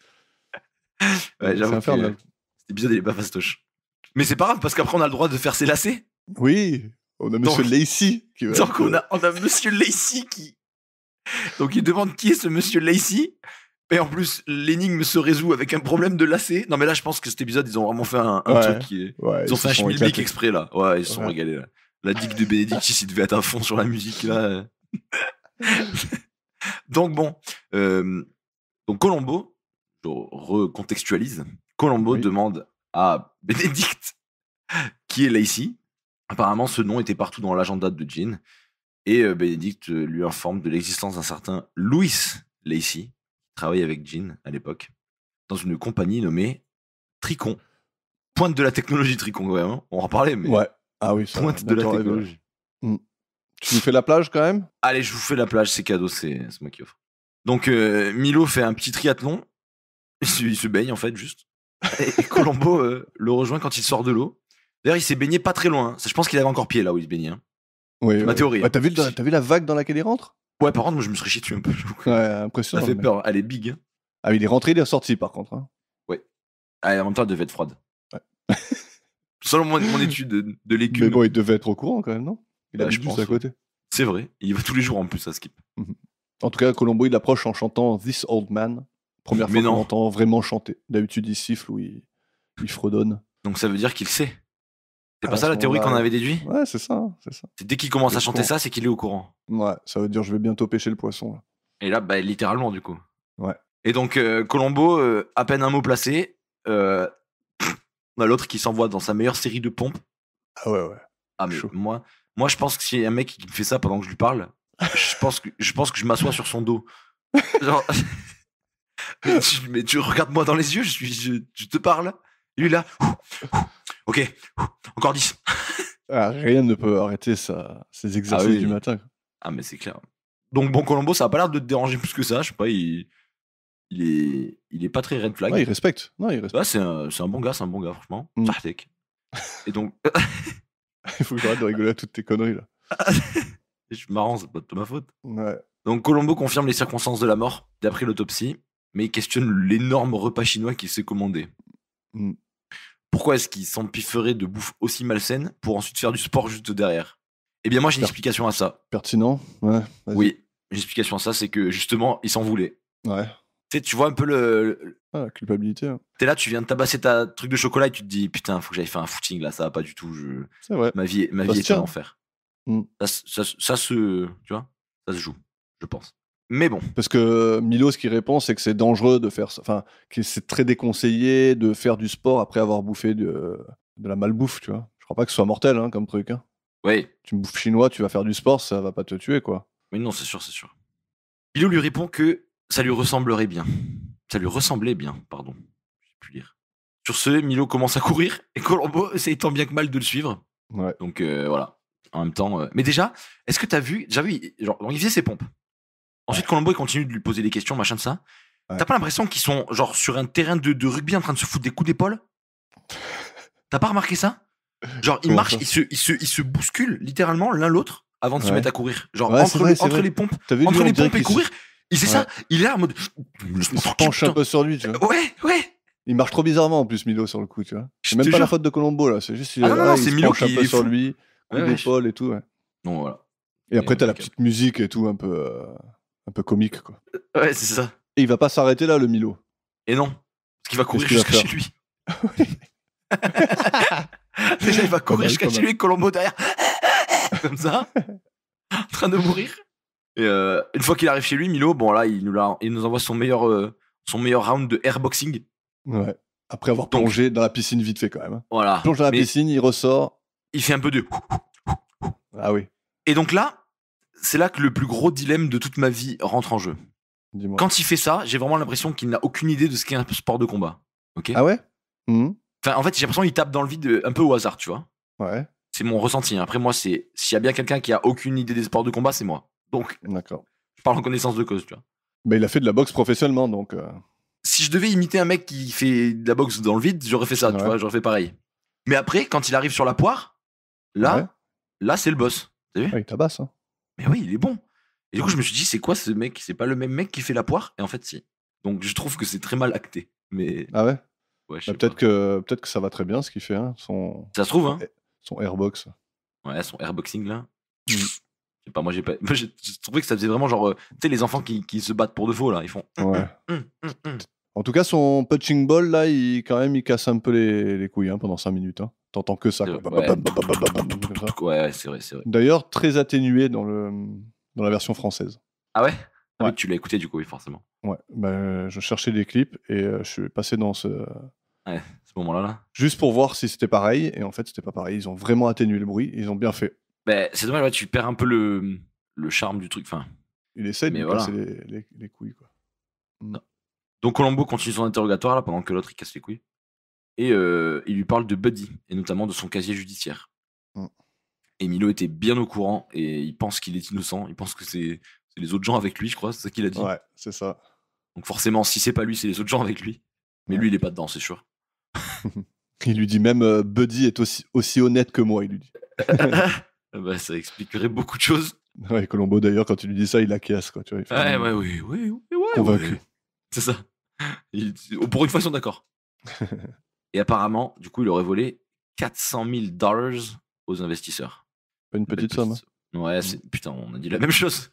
Ouais, j'avoue que cet épisode il est pas fastoche. Mais c'est pas grave parce qu'après on a le droit de faire ses lacets. Oui, on a Monsieur Lacey qui va. Donc on a Monsieur Lacey qui. Donc il demande qui est ce Monsieur Lacey. Et en plus, l'énigme se résout avec un problème de lacet. Non, mais là, je pense que cet épisode, ils ont vraiment fait un Ouais. truc qui est. Ouais, Ils ont fait un se sont schmilblick éclatés. exprès, là. Ouais, ils se sont Ouais. régalés, là. La digue de Benedictis, il devait être à fond sur la musique, là. Donc, bon. Donc, Colombo, je recontextualise. Colombo Oui. demande à Benedict qui est Lacey. Apparemment, ce nom était partout dans l'agenda de Jean. Et Benedict lui informe de l'existence d'un certain Louis Lacey, qui travaille avec Jean à l'époque, dans une compagnie nommée Tricon. Pointe de la technologie Tricon, quand même. Hein. On va en parler, mais. Ouais. Ah oui, ça. Pointe de la bientôt technologie. arrivé. Tu nous fais la plage quand même? Allez, je vous fais la plage, c'est cadeau, c'est moi qui offre. Donc, Milo fait un petit triathlon. Il se baigne, en fait, juste. Et Colombo le rejoint quand il sort de l'eau. D'ailleurs, il s'est baigné pas très loin. Je pense qu'il avait encore pied là où il se baignait. Hein. Oui. C'est ma théorie. Bah, t'as vu la vague dans laquelle il rentre? Ouais, par contre, moi, je me serais chié dessus un peu. Ouais, Ça impressionnant. fait le mec. peur. Elle est big. Hein. Ah, mais il est rentré, il est ressorti par contre. Hein. Ah, et en même temps, elle devait être froide. Ouais. Selon mon étude de légumes. Mais bon, il devait être au courant quand même, non? Il a je juste pense, à côté. C'est vrai. Il y va tous les jours en plus à Skip. En tout cas, Colombo, il approche en chantant This Old Man. Première Mais fois qu'on non. entend vraiment chanter. D'habitude, il siffle ou il fredonne. Donc, ça veut dire qu'il sait. C'est À pas ça la ce théorie qu'on moment-là, avait déduit? Ouais, c'est ça. C'est ça. C'est dès qu'il commence Il est à chanter courant. ça, c'est qu'il est au courant. Ouais, ça veut dire je vais bientôt pêcher le poisson. Là. Et là, bah, littéralement, du coup. Ouais. Et donc, Colombo, à peine un mot placé, on a l'autre qui s'envoie dans sa meilleure série de pompes. Ah ouais. Ah, mais Chaud. moi, je pense que s'il y a un mec qui me fait ça pendant que je lui parle, je pense que je m'assois sur son dos. Genre, mais tu regardes-moi dans les yeux, je te parle. Et lui, là, ok, encore 10. Ah, rien ne peut arrêter ses exercices oui. du matin. Ah, mais c'est clair. Donc, bon, Colombo, ça a pas l'air de te déranger plus que ça. Je sais pas, il est pas très red flag. Ouais, il respecte. Non, il respecte. Ouais, c'est un bon gars, franchement. Mm. Tahtek. Et donc, Il faut que j'arrête de rigoler à toutes tes conneries là. je suis marrant, c'est pas de ma faute. Ouais. Donc, Colombo confirme les circonstances de la mort d'après l'autopsie, mais il questionne l'énorme repas chinois qu'il s'est commandé. Mm. Pourquoi est-ce qu'il s'empifferait de bouffe aussi malsaine pour ensuite faire du sport juste derrière? Eh bien, moi, j'ai une explication à ça. Pertinent. Ouais. Vas-y. Oui, j'ai une explication à ça, c'est que justement, il s'en voulait. Ouais. Tu sais, tu vois un peu Ah, la culpabilité. Hein. T'es là, tu viens de tabasser ta truc de chocolat et tu te dis putain, faut que j'aille faire un footing là, ça va pas du tout. C'est vrai. Ma vie se est tient. un enfer. Mm. Ça se, tu vois, ça se joue, je pense. Mais bon, Parce que Milo, ce qu'il répond, c'est que c'est dangereux de faire ça. Enfin, que c'est très déconseillé de faire du sport après avoir bouffé de la malbouffe, tu vois. Je crois pas que ce soit mortel hein, comme truc. Hein. ouais, Tu me bouffes chinois, tu vas faire du sport, ça va pas te tuer, quoi. mais non, c'est sûr, c'est sûr. Milo lui répond que ça lui ressemblait bien, pardon. Je sais plus lire. Sur ce, Milo commence à courir et Colombo essaye tant bien que mal de le suivre. Ouais. Donc voilà. En même temps, mais déjà, est-ce que t'as vu, genre, donc, il faisait ses pompes. Ensuite, Colombo il continue de lui poser des questions, machin de ça. Ouais. T'as pas l'impression qu'ils sont genre sur un terrain de rugby en train de se foutre des coups d'épaule? T'as pas remarqué ça? Genre, ils Comment marchent, ça ils se bousculent littéralement l'un l'autre avant de se Ouais. mettre à courir. Genre, Ouais, c'est vrai, c'est entre vrai. les pompes, T'as vu, lui, entre on les dirait pompes et qu'il se- courir, il c'est ça, Ouais. il est là en mode. Il se penche un peu sur lui, tu vois. Ouais. Il marche trop bizarrement en plus, Milo, sur le coup, tu vois. Je C'est même te pas la jure. faute de Colombo, là. C'est juste Ah non, non, il c'est se Milo penche un qui peu est sur fou. lui, coup Ouais, d'épaule et tout, ouais. Non, voilà. Et après, t'as la impeccable. petite musique et tout, un peu comique, quoi. Ouais, c'est ça. Et il va pas s'arrêter là, le Milo. Et non. Parce qu'il va courir qu'il va jusqu'à faire chez lui. Déjà, il va courir mal, jusqu'à pas chez mal. lui avec Colombo derrière. Comme ça. En train de mourir. Et une fois qu'il arrive chez lui, Milo, bon là, il nous envoie son meilleur round de airboxing. Ouais. Après avoir Donc- plongé dans la piscine vite fait, quand même. Hein. Voilà. Il plonge dans la Mais piscine, il ressort. il fait un peu de. Ah oui, Et donc là, c'est là que le plus gros dilemme de toute ma vie rentre en jeu. dis-moi. Quand il fait ça, j'ai vraiment l'impression qu'il n'a aucune idée de ce qu'est un sport de combat. Ok. Ah ouais Mhm. Enfin, en fait, j'ai l'impression qu'il tape dans le vide un peu au hasard, tu vois. Ouais, C'est mon ressenti. Après, moi, s'il y a bien quelqu'un qui a aucune idée des sports de combat, c'est moi. Donc, d'accord. je parle en connaissance de cause, tu vois. Mais il a fait de la boxe professionnellement, donc... Si je devais imiter un mec qui fait de la boxe dans le vide, j'aurais fait ça, tu Ouais. vois, j'aurais fait pareil. Mais après, quand il arrive sur la poire, là, Ouais. là, c'est le boss. T'as vu? Ouais, il tabasse. Hein. Mais oui, il est bon. Et du coup, je me suis dit, c'est quoi ce mec? C'est pas le même mec qui fait la poire? Et en fait, si. Donc, je trouve que c'est très mal acté. Mais Ah ouais ouais, je Bah, sais peut-être pas. que ça va très bien, ce qu'il fait, hein, son Ça se trouve, hein. airbox. Ouais, son airboxing là. Mm. Je sais pas, moi, j'ai trouvé que ça faisait vraiment genre. Tu sais, les enfants qui se battent pour de faux, là, ils font. Ouais. En tout cas, son punching ball, là, il casse un peu les couilles hein, pendant 5 minutes. Hein. T'entends que ça. Quoi. Ouais. Comme ça. Ouais, c'est vrai, c'est vrai. D'ailleurs, très atténué dans la version française. Ah ouais? Ah Ouais. oui, tu l'as écouté du coup, oui, forcément. Ouais, bah, je cherchais des clips et je suis passé dans ce moment-là. Là. juste pour voir si c'était pareil. Et en fait, c'était pas pareil. Ils ont vraiment atténué le bruit. Ils ont bien fait. Bah, c'est dommage, ouais, tu perds un peu le charme du truc. Enfin, Il essaie de Mais lui voilà. casser les couilles. Quoi. donc Colombo continue son interrogatoire là, pendant que l'autre il casse les couilles. Et il lui parle de Buddy, et notamment de son casier judiciaire. Mm. Et Milo était bien au courant, et il pense qu'il est innocent. Il pense que c'est les autres gens avec lui, je crois, c'est ça qu'il a dit. Ouais, c'est ça. Donc forcément, si c'est pas lui, c'est les autres gens avec lui. Mais lui, il est pas dedans, c'est sûr. Il lui dit même Buddy est aussi honnête que moi, il lui dit. Bah, ça expliquerait beaucoup de choses. Ouais, Colombo d'ailleurs, quand il lui dit ça, il acquiesce. Quoi, tu vois, il fait, Ouais, oui, convaincu. ouais. C'est ça. Pour une fois, ils sont d'accord. Et apparemment, du coup, il aurait volé $400,000 aux investisseurs. Pas une petite somme. Ouais, putain, on a dit la même chose.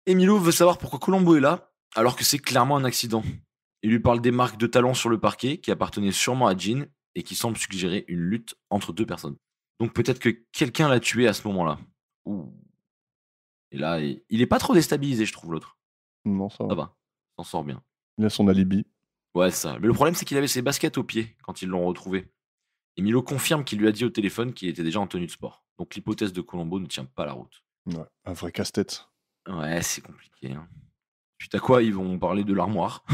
Et Milo veut savoir pourquoi Colombo est là, alors que c'est clairement un accident. Il lui parle des marques de talons sur le parquet qui appartenaient sûrement à Jean et qui semblent suggérer une lutte entre deux personnes. Donc peut-être que quelqu'un l'a tué à ce moment-là. Ouh. Et là, il est pas trop déstabilisé, je trouve, l'autre. Non, ça Ça va. va, s'en sort bien. Il a son alibi. Ouais, c'est ça. Mais le problème, c'est qu'il avait ses baskets aux pieds quand ils l'ont retrouvé. Et Milo confirme qu'il lui a dit au téléphone qu'il était déjà en tenue de sport. Donc l'hypothèse de Colombo ne tient pas la route. Ouais, un vrai casse-tête. Ouais, c'est compliqué. Hein. Suite à quoi, ils vont parler de l'armoire.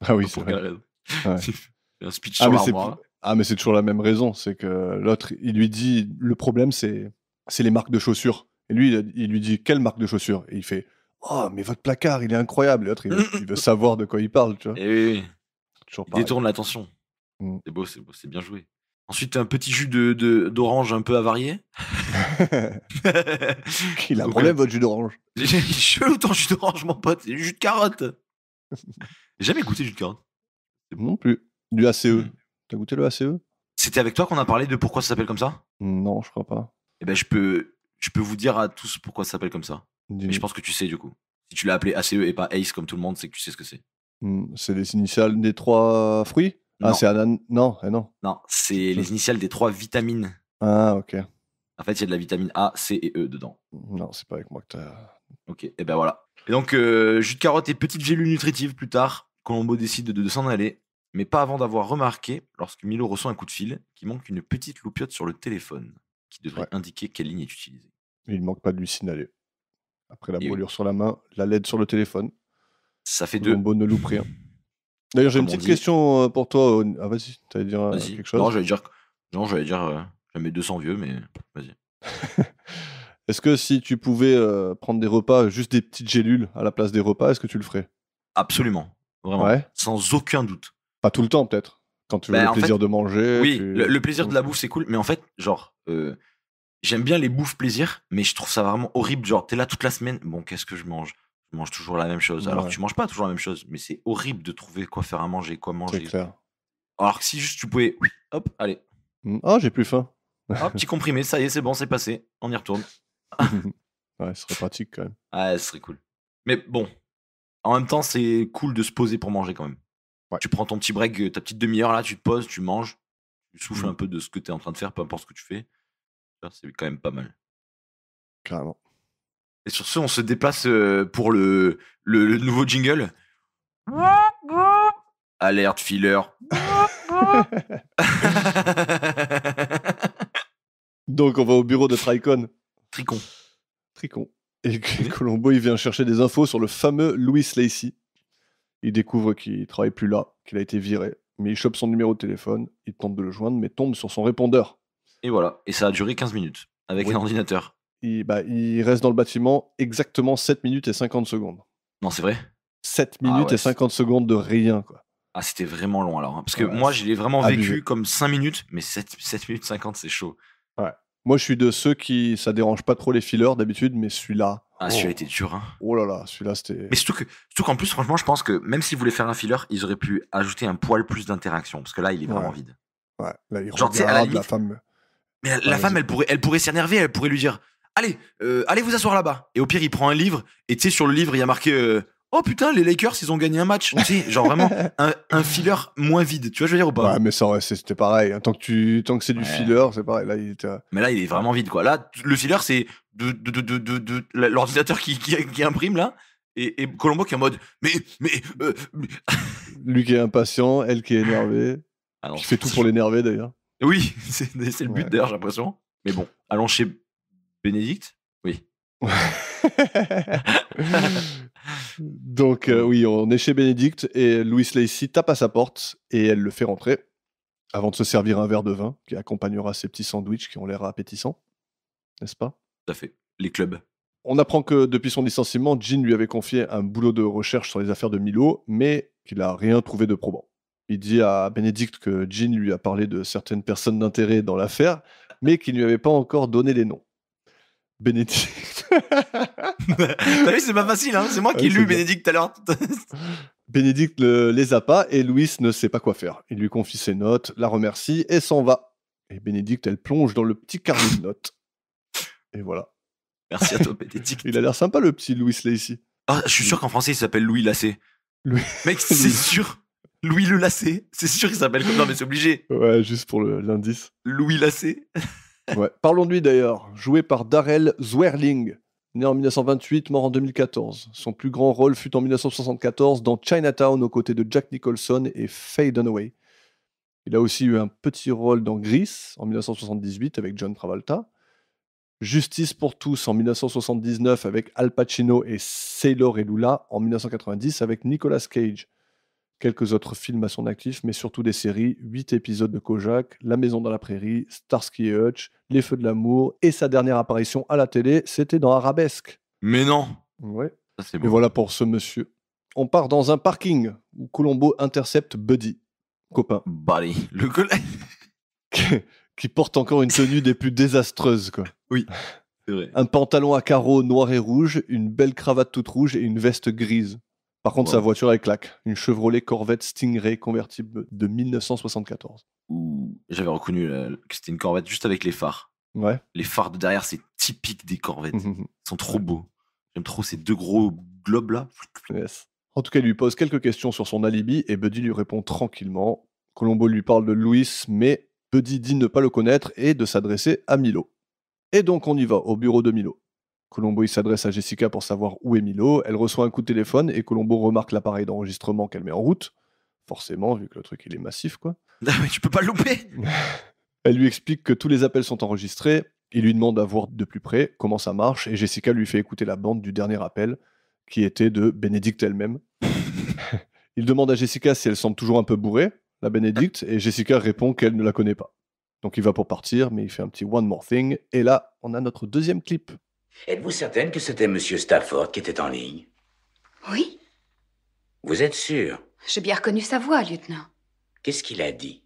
Ah oui, Pas c'est pour vrai. quelle raison. Ouais. Un speech Ah, sur mais l'armoire. mais c'est toujours la même raison. C'est que l'autre, il lui dit le problème, c'est les marques de chaussures. Et lui, il lui dit quelle marque de chaussures? Et il fait oh, mais votre placard, il est incroyable. Et l'autre, il veut savoir de quoi il parle. Tu vois. Et oui, Toujours il pareil. détourne l'attention. Mm. C'est beau, c'est bien joué. Ensuite, un petit jus d'orange un peu avarié. Il a un Donc, problème, votre jus d'orange. J'ai chelou ton jus d'orange, mon pote. C'est du jus de carotte. J'ai jamais goûté jus de carotte. Non plus. Du ACE. Mm. T'as goûté le ACE? C'était avec toi qu'on a parlé de pourquoi ça s'appelle comme ça? Non, je crois pas. Eh ben, je peux vous dire à tous pourquoi ça s'appelle comme ça. Mais je pense que tu sais, du coup. Si tu l'as appelé ACE et pas Ace comme tout le monde, c'est que tu sais ce que c'est. C'est les initiales des 3 fruits? Non. Ah, c'est non, non. Non, c'est les initiales des 3 vitamines. Ah, ok. En fait, il y a de la vitamine A, C et E dedans. Non, c'est pas avec moi que t'as. Ok, et ben voilà. Et donc, jus de carotte et petite gélule nutritive plus tard, Colombo décide de s'en aller, mais pas avant d'avoir remarqué, lorsque Milo reçoit un coup de fil, qu'il manque une petite loupiote sur le téléphone, qui devrait indiquer quelle ligne est utilisée. Il manque pas de lui signaler. Après la Et brûlure sur la main, la LED sur le téléphone. Ça fait 2. Colombo ne loupe rien. D'ailleurs, j'ai une Comme on petite dit. question pour toi. Ah, vas-y, t'allais dire Vas-y. quelque chose? Non, j'allais dire jamais 200 vieux, mais vas-y. Est-ce que si tu pouvais prendre des repas, juste des petites gélules à la place des repas, est-ce que tu le ferais? Absolument. Vraiment. Ouais. Sans aucun doute. Pas tout le temps, peut-être. Quand tu veux Bah, le en plaisir fait, de manger. Oui, le plaisir de la bouffe, c'est cool. Mais en fait, genre, j'aime bien les bouffes plaisir, mais je trouve ça vraiment horrible. Genre, t'es là toute la semaine. Bon, qu'est-ce que je mange? Je mange toujours la même chose. Alors Ouais. que tu manges pas toujours la même chose, mais c'est horrible de trouver quoi faire à manger, quoi C'est manger. clair. Alors que si juste tu pouvais, hop, allez, Ah, j'ai plus faim. hop, petit comprimé, ça y est, c'est bon, c'est passé, on y retourne. Ouais, ce serait pratique quand même. Ah, ce serait cool. Mais bon, en même temps, c'est cool de se poser pour manger quand même. Ouais. Tu prends ton petit break, ta petite demi-heure là, tu te poses, tu manges, tu souffles Mhm. un peu de ce que tu es en train de faire, peu importe ce que tu fais. Ça, c'est quand même pas mal. Carrément. Et sur ce, on se déplace pour le nouveau jingle. Alerte filler. Donc, on va au bureau de Tricon. Tricon. Et Colombo, il vient chercher des infos sur le fameux Louis Lacey. Il découvre qu'il travaille plus là, qu'il a été viré. Mais il chope son numéro de téléphone, il tente de le joindre, mais tombe sur son répondeur. Et voilà. Et ça a duré 15 minutes avec Oui. un ordinateur. Il reste dans le bâtiment exactement 7 minutes et 50 secondes. Non, c'est vrai? 7 minutes ouais, et 50 secondes de rien, quoi. Ah, c'était vraiment long alors. Hein. Parce que Ouais, moi, je l'ai vraiment abusé. vécu comme 5 minutes, mais 7 minutes 50, c'est chaud. Moi, je suis de ceux qui... Ça dérange pas trop les fillers d'habitude, mais celui-là... Ah, celui-là était dur. Hein. Oh là là, celui-là, c'était... Mais surtout qu'en plus, franchement, je pense que même s'ils voulaient faire un filler, ils auraient pu ajouter un poil plus d'interaction. Parce que là, il est vraiment vide. Ouais, là, il Genre, tu sais, à la regarde, la limite- femme... Mais la femme, elle pourrait s'énerver, elle pourrait lui dire allez vous asseoir là-bas. Et au pire, il prend un livre, et tu sais, sur le livre, il y a marqué oh putain, les Lakers, ils ont gagné un match. Tu sais, genre vraiment un filler moins vide. Tu vois, je veux dire ou pas? Ouais, mais ça, c'était pareil. Tant que c'est du filler, c'est pareil. Là, Mais là, il est vraiment vide, quoi. Là, le filler, c'est de l'ordinateur qui imprime, là. Et Colombo qui est en mode mais lui qui est impatient, elle qui est énervée. Ah non, qui fait tout pour l'énerver d'ailleurs. Oui, c'est le but d'ailleurs, j'ai l'impression. Mais bon, allons chez Bénédicte. Oui. Donc oui, on est chez Bénédicte et Louis Lacey tape à sa porte et elle le fait rentrer avant de se servir un verre de vin qui accompagnera ces petits sandwichs qui ont l'air appétissants, n'est-ce pas? Tout à fait. Les clubs. On apprend que depuis son licenciement, Jean lui avait confié un boulot de recherche sur les affaires de Milo, mais qu'il n'a rien trouvé de probant. Il dit à Bénédicte que Jean lui a parlé de certaines personnes d'intérêt dans l'affaire, mais qu'il ne lui avait pas encore donné les noms. Bénédicte. T'as vu, c'est pas facile, hein, c'est moi qui ai lu Bénédicte tout à l'heure. Bénédicte ne les a pas et Louis ne sait pas quoi faire. Il lui confie ses notes, la remercie et s'en va. Et Bénédicte, elle plonge dans le petit carnet de notes. Et voilà. Merci à toi, Bénédicte. Il a l'air sympa, le petit Louis Lacey. Ah, je suis sûr qu'en français, il s'appelle Louis Lacé. Louis... Mec, c'est sûr. Louis le Lacé. C'est sûr qu'il s'appelle comme ça, mais c'est obligé. Ouais, juste pour l'indice. Louis Lacé. Ouais. Parlons de lui d'ailleurs. Joué par Darrell Zwerling. Né en 1928, mort en 2014. Son plus grand rôle fut en 1974 dans Chinatown aux côtés de Jack Nicholson et Faye Dunaway. Il a aussi eu un petit rôle dans Grease en 1978 avec John Travolta. Justice pour tous en 1979 avec Al Pacino et Sailor et Lula en 1990 avec Nicolas Cage. Quelques autres films à son actif, mais surtout des séries, 8 épisodes de Kojak, La Maison dans la Prairie, Starsky et Hutch, Les Feux de l'amour, et sa dernière apparition à la télé, c'était dans Arabesque. Mais non. Ouais. Ça, c'est Et bon. voilà pour ce monsieur. On part dans un parking où Colombo intercepte Buddy, copain, Buddy, le collègue. qui porte encore une tenue des plus désastreuses, quoi. Oui, c'est vrai. Un pantalon à carreaux noir et rouge, une belle cravate toute rouge et une veste grise. Par contre, sa voiture, elle claque. Une Chevrolet Corvette Stingray convertible de 1974. J'avais reconnu que c'était une Corvette juste avec les phares. Ouais. Les phares de derrière, c'est typique des Corvettes. Ils sont trop beaux. J'aime trop ces deux gros globes là. Yes. En tout cas, il lui pose quelques questions sur son alibi et Buddy lui répond tranquillement. Colombo lui parle de Louis, mais Buddy dit ne pas le connaître et de s'adresser à Milo. Et donc on y va, au bureau de Milo. Colombo il s'adresse à Jessica pour savoir où est Milo. Elle reçoit un coup de téléphone et Colombo remarque l'appareil d'enregistrement qu'elle met en route. Forcément, vu que le truc il est massif, quoi. Ah, mais tu peux pas le louper. Elle lui explique que tous les appels sont enregistrés. Il lui demande à voir de plus près comment ça marche et Jessica lui fait écouter la bande du dernier appel qui était de Bénédicte elle-même. Il demande à Jessica si elle semble toujours un peu bourrée, la Bénédicte, et Jessica répond qu'elle ne la connaît pas. Donc il va pour partir, mais il fait un petit one more thing, et là, on a notre deuxième clip. Êtes-vous certaine que c'était Monsieur Stafford qui était en ligne? Oui, Vous êtes sûr? j'ai bien reconnu sa voix, lieutenant. Qu'est-ce qu'il a dit?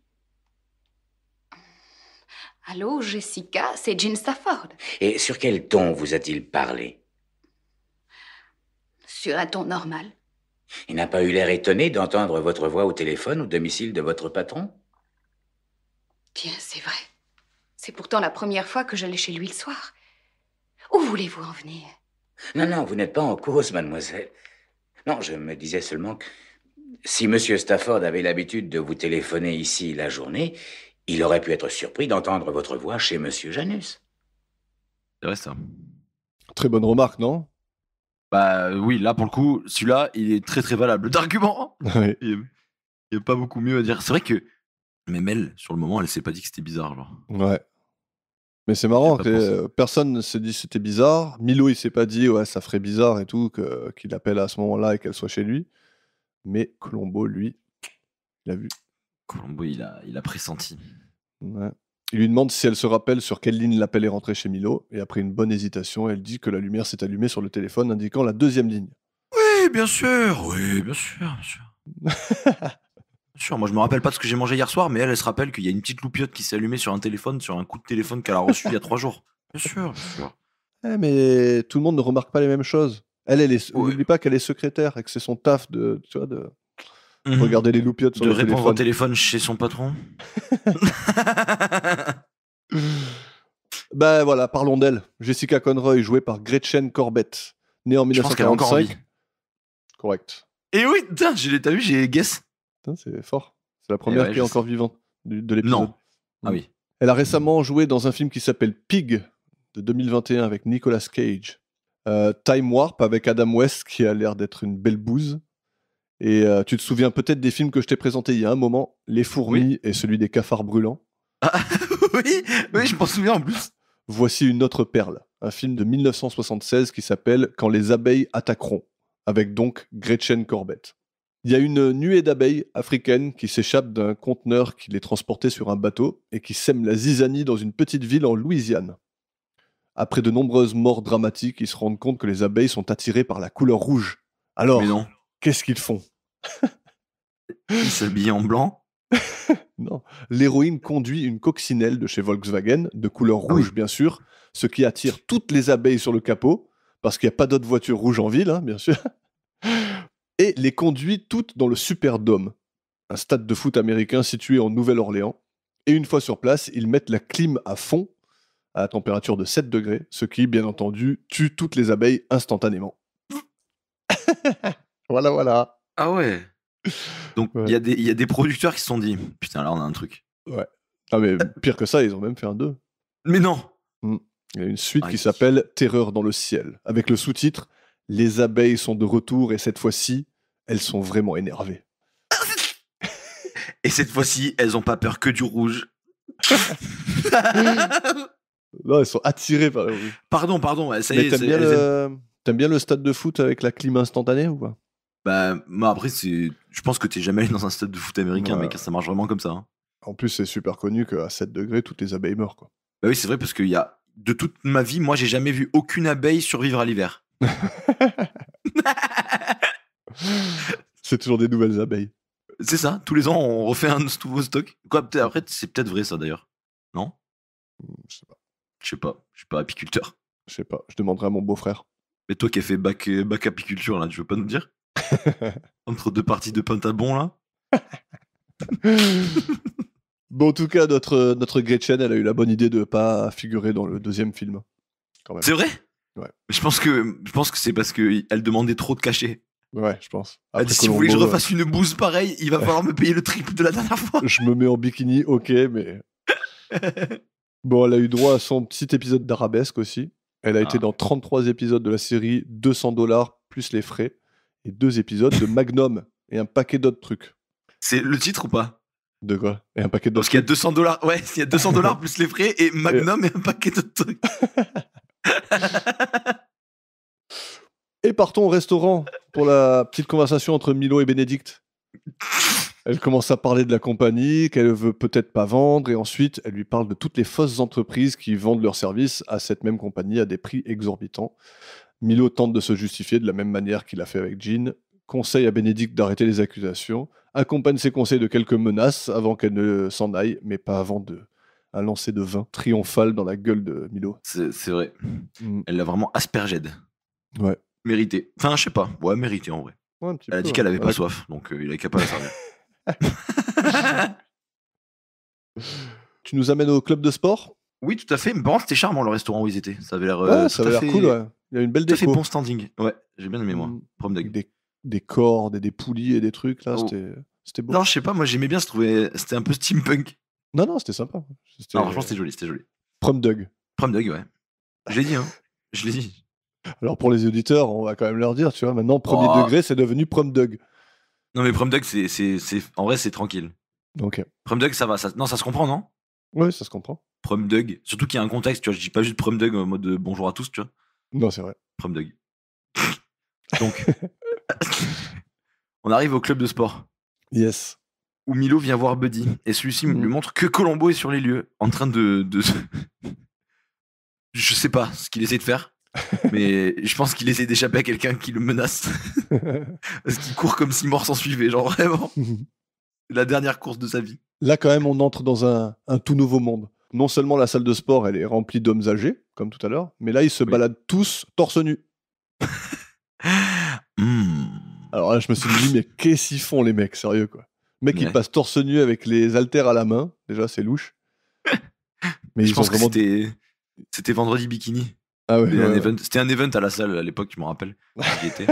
Allô, Jessica, c'est Jean Stafford. Et sur quel ton vous a-t-il parlé? Sur un ton normal. Il n'a pas eu l'air étonné d'entendre votre voix au téléphone au domicile de votre patron? Tiens, c'est vrai. C'est pourtant la première fois que j'allais chez lui le soir. Où voulez-vous en venir? Non, vous n'êtes pas en cause, mademoiselle. Non, je me disais seulement que si Monsieur Stafford avait l'habitude de vous téléphoner ici la journée, il aurait pu être surpris d'entendre votre voix chez Monsieur Janus. C'est vrai ça. Très bonne remarque, non? Bah oui, là pour le coup, celui-là, il est très très valable d'argument. Oui. Il n'y a pas beaucoup mieux à dire. C'est vrai que même elle, sur le moment, elle s'est pas dit que c'était bizarre. Genre. Ouais. Mais c'est marrant J'ai pas que personne ne s'est dit que c'était bizarre. Milo, il s'est pas dit ouais, ça ferait bizarre et tout, qu'il appelle à ce moment-là et qu'elle soit chez lui. Mais Colombo, lui, il a vu. Colombo, il a pressenti. Ouais. Il lui demande si elle se rappelle sur quelle ligne l'appel est rentré chez Milo. Et après une bonne hésitation, elle dit que la lumière s'est allumée sur le téléphone indiquant la deuxième ligne. Oui, bien sûr. Oui, bien sûr, bien sûr. Bien sûr, moi je me rappelle pas de ce que j'ai mangé hier soir, mais elle se rappelle qu'il y a une petite loupiote qui s'est allumée sur un téléphone, sur un coup de téléphone qu'elle a reçu il y a 3 jours. Bien sûr, bien sûr. Mais tout le monde ne remarque pas les mêmes choses. Elle est... Ouais. N'oublie pas qu'elle est secrétaire et que c'est son taf de, tu vois, de Mhm. regarder les loupiotes sur De le répondre au téléphone. téléphone chez son patron. Bah voilà, parlons d'elle. Jessica Conroy, jouée par Gretchen Corbett, née en Je pense qu'elle a encore 1945. envie. Correct. Et oui, putain, t'as vu, j'ai guess. Putain, c'est fort. C'est la première ouais, qui est je encore vivante de l'épisode. Non. Ah oui. Elle a récemment joué dans un film qui s'appelle Pig de 2021 avec Nicolas Cage. Time Warp avec Adam West qui a l'air d'être une belle bouse. Et tu te souviens peut-être des films que je t'ai présentés il y a un moment, Les Fourmis et celui des cafards brûlants. Ah, oui, je m'en souviens en plus. Voici une autre perle, un film de 1976 qui s'appelle Quand les abeilles attaqueront, avec donc Gretchen Corbett. Il y a une nuée d'abeilles africaines qui s'échappent d'un conteneur qui les transportait sur un bateau et qui sème la zizanie dans une petite ville en Louisiane. Après de nombreuses morts dramatiques, ils se rendent compte que les abeilles sont attirées par la couleur rouge. Alors, Mais non. qu'est-ce qu'ils font ? Il s'habille en blanc. Non. L'héroïne conduit une coccinelle de chez Volkswagen, de couleur rouge bien sûr, ce qui attire toutes les abeilles sur le capot, parce qu'il n'y a pas d'autres voitures rouges en ville, hein, bien sûr, et les conduit toutes dans le Superdome, un stade de foot américain situé en Nouvelle-Orléans. Et une fois sur place, ils mettent la clim à fond, à la température de 7 degrés, ce qui, bien entendu, tue toutes les abeilles instantanément. Voilà. Ah ouais. Donc il y a des producteurs qui se sont dit putain là on a un truc. Ouais. Ah mais pire que ça, ils ont même fait un 2. Mais non. Il y a une suite qui s'appelle Terreur dans le ciel, avec le sous-titre Les abeilles sont de retour et cette fois-ci, elles sont vraiment énervées. Et cette fois-ci, elles ont pas peur que du rouge. Non, elles sont attirées par le rouge. Pardon, ça y Mais est. t'aimes bien le stade de foot avec la clim instantanée ou pas ? Bah, moi après, je pense que t'es jamais allé dans un stade de foot américain, Ouais. mec, ça marche vraiment comme ça. Hein. En plus, c'est super connu qu'à 7 degrés, toutes les abeilles meurent, quoi. Bah oui, c'est vrai, parce de toute ma vie, moi, j'ai jamais vu aucune abeille survivre à l'hiver. C'est toujours des nouvelles abeilles. C'est ça, tous les ans, on refait un nouveau stock. Quoi, après, c'est peut-être vrai, ça, d'ailleurs. Non ? Je sais pas. Je suis pas apiculteur. Je sais pas, je demanderai à mon beau-frère. Mais toi qui as fait bac apiculture, là, tu veux pas nous dire ? Entre deux parties de pentabon, là ? Bon, en tout cas, notre Gretchen, elle a eu la bonne idée de pas figurer dans le deuxième film. Quand même. C'est vrai ? Ouais. Je pense que c'est parce qu'elle demandait trop de cachets. Ouais, je pense. Elle a dit, si vous voulez que je refasse une bouse pareille, il va falloir me payer le triple de la dernière fois. Je me mets en bikini, ok, mais... Bon, elle a eu droit à son petit épisode d'Arabesque aussi. Elle a été dans 33 épisodes de la série $200 plus les frais et 2 épisodes de Magnum et un paquet d'autres trucs. C'est le titre ou pas ? De quoi ? Et un paquet d'autres Parce qu'il y a $200, ouais, il y a $200 plus les frais et Magnum et un paquet d'autres trucs. Et partons au restaurant pour la petite conversation entre Milo et Bénédicte. Elle commence à parler de la compagnie qu'elle veut peut-être pas vendre et ensuite elle lui parle de toutes les fausses entreprises qui vendent leurs services à cette même compagnie à des prix exorbitants. Milo tente de se justifier de la même manière qu'il a fait avec Jean, conseille à Bénédicte d'arrêter les accusations, accompagne ses conseils de quelques menaces avant qu'elle ne s'en aille, mais pas avant un lancer de vin triomphal dans la gueule de Milo. C'est vrai. Elle l'a vraiment asperged. Ouais. Mérité. Enfin, je sais pas. Ouais, mérité en vrai. Ouais, un petit Elle a peu, dit qu'elle avait ouais. pas soif, donc il est capable de servir. Tu nous amènes au club de sport ? Oui, tout à fait. Mais par contre, c'était charmant le restaurant où ils étaient. Ça avait l'air. Ouais, ça avait l'air cool, ouais. Il y a une belle Tout à fait déco. bon standing. Ouais, j'ai bien aimé moi. Prom Dog. Des cordes et des poulies et des trucs, là, c'était beau. Non, je sais pas, moi j'aimais bien, c'était un peu steampunk. Non, c'était sympa. Non, franchement, c'était joli. Prom Dog. Prom Dog, ouais. Je l'ai dit, hein. Je l'ai dit. Alors pour les auditeurs, on va quand même leur dire, tu vois, maintenant, premier degré, c'est devenu Prom Dog. Non, mais Prom Dog, en vrai, c'est tranquille. Ok. Prom Dog, ça va. Non, ça se comprend, non ? Ouais, ça se comprend. Prom Dog. Surtout qu'il y a un contexte, tu vois. Je dis pas juste Prom Dog en mode bonjour à tous, tu vois. Non, c'est vrai. Prom Dog. Donc, on arrive au club de sport. Yes. Où Milo vient voir Buddy. Et celui-ci lui montre que Colombo est sur les lieux, en train de... Je sais pas ce qu'il essaie de faire. Mais je pense qu'il essaie d'échapper à quelqu'un qui le menace. Parce qu'il court comme si mort s'en suivait, genre vraiment. La dernière course de sa vie. Là, quand même, on entre dans un tout nouveau monde. Non seulement la salle de sport, elle est remplie d'hommes âgés, comme tout à l'heure, mais là, ils se baladent tous torse nu. Alors là, je me suis dit, mais qu'est-ce qu'ils font, les mecs, sérieux, quoi. Le mec, il passe torse nu avec les haltères à la main. Déjà, c'est louche. Mais je pense que C'était vendredi bikini. Ah ouais, C'était un event à la salle à l'époque, je me rappelle. J'y étais.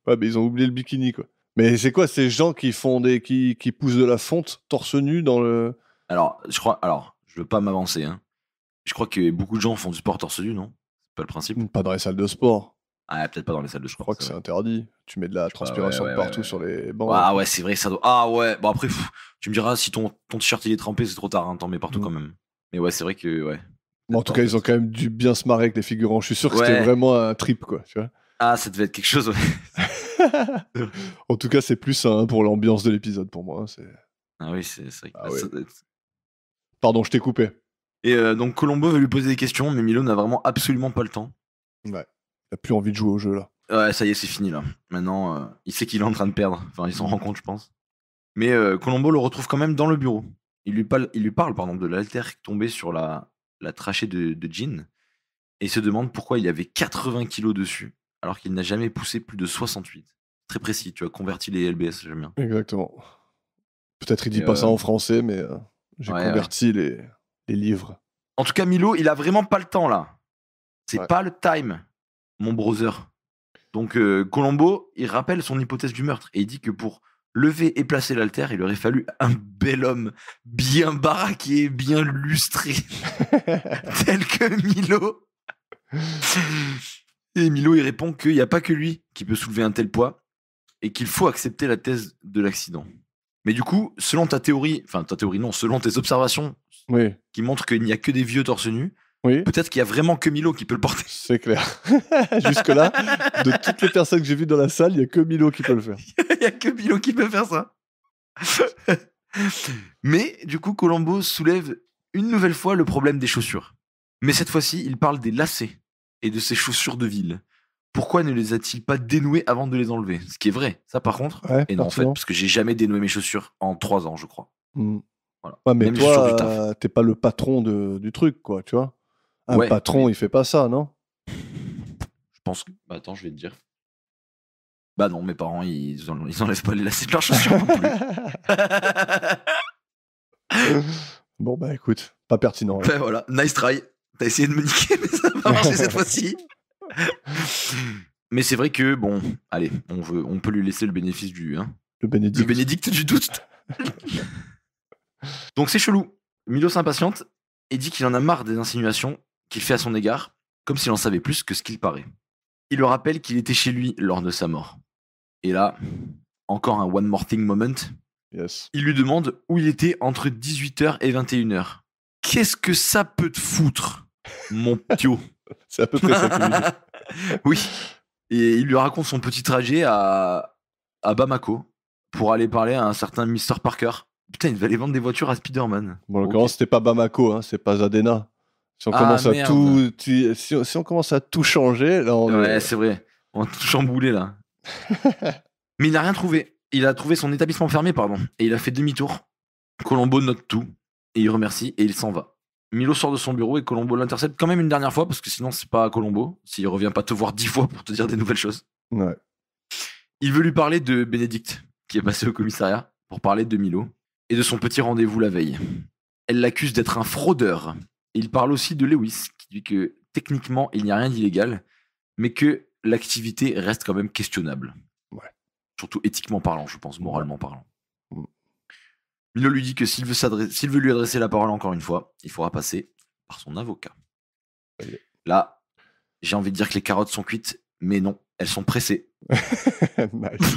Ouais, mais ils ont oublié le bikini, quoi. Mais c'est quoi ces gens qui font qui poussent de la fonte torse nu dans le... Alors, je veux pas m'avancer, hein. Je crois que beaucoup de gens font du sport torse nu, non? C'est pas le principe. Pas dans les salles de sport. Ah, peut-être pas dans les salles de Je sport. crois que c'est interdit. Tu mets de la transpiration partout sur les bancs. Ah ouais, c'est vrai, ça doit... Ah ouais, bon après, tu me diras, si ton t-shirt il est trempé, c'est trop tard, hein, t'en mets partout quand même. Mais ouais, c'est vrai que, ouais. Bon, en tout cas, ils ont quand même dû bien se marrer avec les figurants. Je suis sûr que c'était vraiment un trip, quoi, tu vois. Ah, ça devait être quelque chose, ouais. En tout cas, c'est plus ça pour l'ambiance de l'épisode, pour moi. Ah oui, c'est vrai que ça doit être... Pardon, je t'ai coupé. Et donc, Colombo veut lui poser des questions, mais Milo n'a vraiment absolument pas le temps. Ouais. Il a plus envie de jouer au jeu, là. Ouais, ça y est, c'est fini, là. Maintenant, il sait qu'il est en train de perdre. Enfin, il s'en rend compte, je pense. Mais Colombo le retrouve quand même dans le bureau. Il lui parle pardon, de l'alter tombé sur la trachée de Jean et il se demande pourquoi il y avait 80 kilos dessus alors qu'il n'a jamais poussé plus de 68. Très précis, tu as converti les LBS, j'aime bien. Exactement. Peut-être il dit pas ça en français, mais j'ai converti les livres. En tout cas, Milo, il a vraiment pas le temps là. C'est pas le time, mon brother. Donc Colombo, il rappelle son hypothèse du meurtre et il dit que pour lever et placer l'haltère, il aurait fallu un bel homme bien baraqué, bien lustré, tel que Milo. Et Milo, il répond qu'il n'y a pas que lui qui peut soulever un tel poids et qu'il faut accepter la thèse de l'accident. Mais du coup, selon selon tes observations qui montrent qu'il n'y a que des vieux torse nus, peut-être qu'il y a vraiment que Milo qui peut le porter. C'est clair. Jusque-là, de toutes les personnes que j'ai vues dans la salle, il n'y a que Milo qui peut le faire. Il n'y a que Milo qui peut faire ça. Mais du coup, Colombo soulève une nouvelle fois le problème des chaussures. Mais cette fois-ci, il parle des lacets et de ses chaussures de ville. Pourquoi ne les a-t-il pas dénouées avant de les enlever? Ce qui est vrai, ça par contre. Et non, en fait, parce que j'ai jamais dénoué mes chaussures en 3 ans, je crois. Voilà. Ouais, mais même toi, t'es pas le patron du truc, quoi, tu vois. Un patron, il fait pas ça, non? Je pense que... Bah, attends, je vais te dire. Bah non, mes parents, ils enlèvent pas les lacets de leurs chaussures non plus. Bon, bah écoute, pas pertinent. Bah voilà, nice try. T'as essayé de me niquer, mais ça va marcher cette fois-ci. Mais c'est vrai que, bon, allez, on peut lui laisser le bénéfice du... Hein, le bénédicte du doute. Donc c'est chelou. Milo s'impatiente et dit qu'il en a marre des insinuations qu'il fait à son égard, comme s'il en savait plus que ce qu'il paraît. Il le rappelle qu'il était chez lui lors de sa mort. Et là, encore un one more thing moment. Yes. Il lui demande où il était entre 18h et 21h. Qu'est-ce que ça peut te foutre, mon pio? C'est à peu près ça qu'il lui dit. Oui. Et il lui raconte son petit trajet à Bamako pour aller parler à un certain Mr. Parker. Putain, il va aller vendre des voitures à Spider-Man. Bon, en l'occurrence, c'était pas Bamako, hein, c'est pas Zadena. Si on commence à tout, si on commence à tout changer, là, ouais, c'est vrai. On a tout chamboulé là. Mais il n'a rien trouvé. Il a trouvé son établissement fermé, pardon, et il a fait demi-tour. Colombo note tout et il remercie et il s'en va. Milo sort de son bureau et Colombo l'intercepte quand même une dernière fois parce que sinon c'est pas Colombo s'il revient pas te voir 10 fois pour te dire des nouvelles choses. Ouais. Il veut lui parler de Bénédicte qui est passé au commissariat pour parler de Milo et de son petit rendez-vous la veille. Elle l'accuse d'être un fraudeur. Et il parle aussi de Lewis, qui dit que techniquement, il n'y a rien d'illégal, mais que l'activité reste quand même questionnable. Ouais. Surtout éthiquement parlant, je pense, moralement parlant. Milo lui dit que s'il veut lui adresser la parole encore une fois, il faudra passer par son avocat. Okay. Là, j'ai envie de dire que les carottes sont cuites, mais non, elles sont pressées. Nice.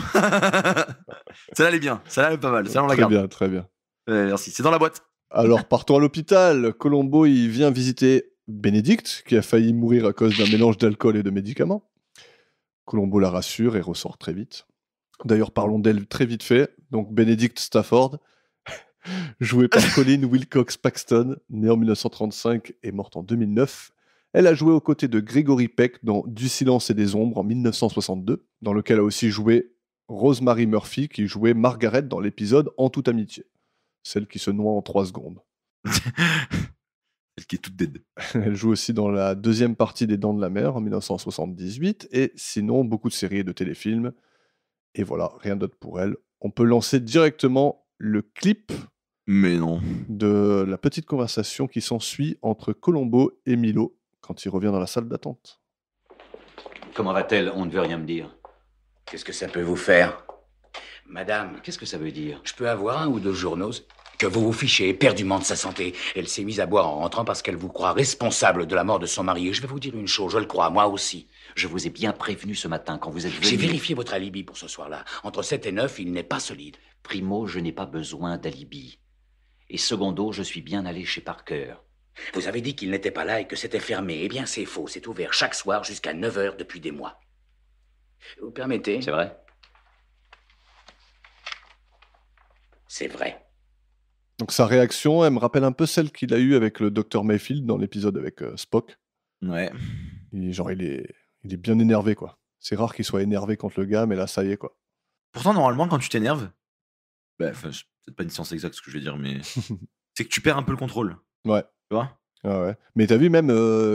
Celle-là, elle est bien. Celle-là, elle est pas mal. Celle-là, on la garde. Très bien. Merci. C'est dans la boîte. Alors, partons à l'hôpital. Colombo, il vient visiter Bénédicte, qui a failli mourir à cause d'un mélange d'alcool et de médicaments. Colombo la rassure et ressort très vite. D'ailleurs, parlons d'elle très vite fait. Donc, Bénédicte Stafford, jouée par Colleen Wilcox Paxton, née en 1935 et morte en 2009. Elle a joué aux côtés de Gregory Peck dans Du silence et des ombres en 1962, dans lequel a aussi joué Rosemary Murphy, qui jouait Margaret dans l'épisode En toute amitié. Celle qui se noie en 3 secondes. Celle qui est toute dead. Elle joue aussi dans la deuxième partie des Dents de la Mer en 1978, et sinon beaucoup de séries et de téléfilms. Et voilà, rien d'autre pour elle. On peut lancer directement le clip Mais non. de la petite conversation qui s'ensuit entre Colombo et Milo quand il revient dans la salle d'attente. Comment va-t-elle? On ne veut rien me dire. Qu'est-ce que ça peut vous faire? Madame, Qu'est-ce que ça veut dire? je peux avoir 1 ou 2 journaux que vous vous fichez éperdument de sa santé. Elle s'est mise à boire en rentrant parce qu'elle vous croit responsable de la mort de son mari. Et je vais vous dire une chose, je le crois, moi aussi. Je vous ai bien prévenu ce matin quand vous êtes venu. J'ai vérifié votre alibi pour ce soir-là. Entre 7 et 9, il n'est pas solide. Primo, je n'ai pas besoin d'alibi. Et secondo, je suis bien allé chez Parker. Vous avez dit qu'il n'était pas là et que c'était fermé. Eh bien, c'est faux. C'est ouvert chaque soir jusqu'à 9h depuis des mois. Vous permettez? C'est vrai? C'est vrai. Donc sa réaction, elle me rappelle un peu celle qu'il a eue avec le Dr Mayfield dans l'épisode avec Spock. Ouais. Il est bien énervé, quoi. C'est rare qu'il soit énervé contre le gars, mais là, ça y est, quoi. Pourtant, normalement, quand tu t'énerves, c'est peut-être pas une science exacte ce que je vais dire, mais c'est que tu perds un peu le contrôle. Ouais. Tu vois? Ouais. Mais t'as vu, même,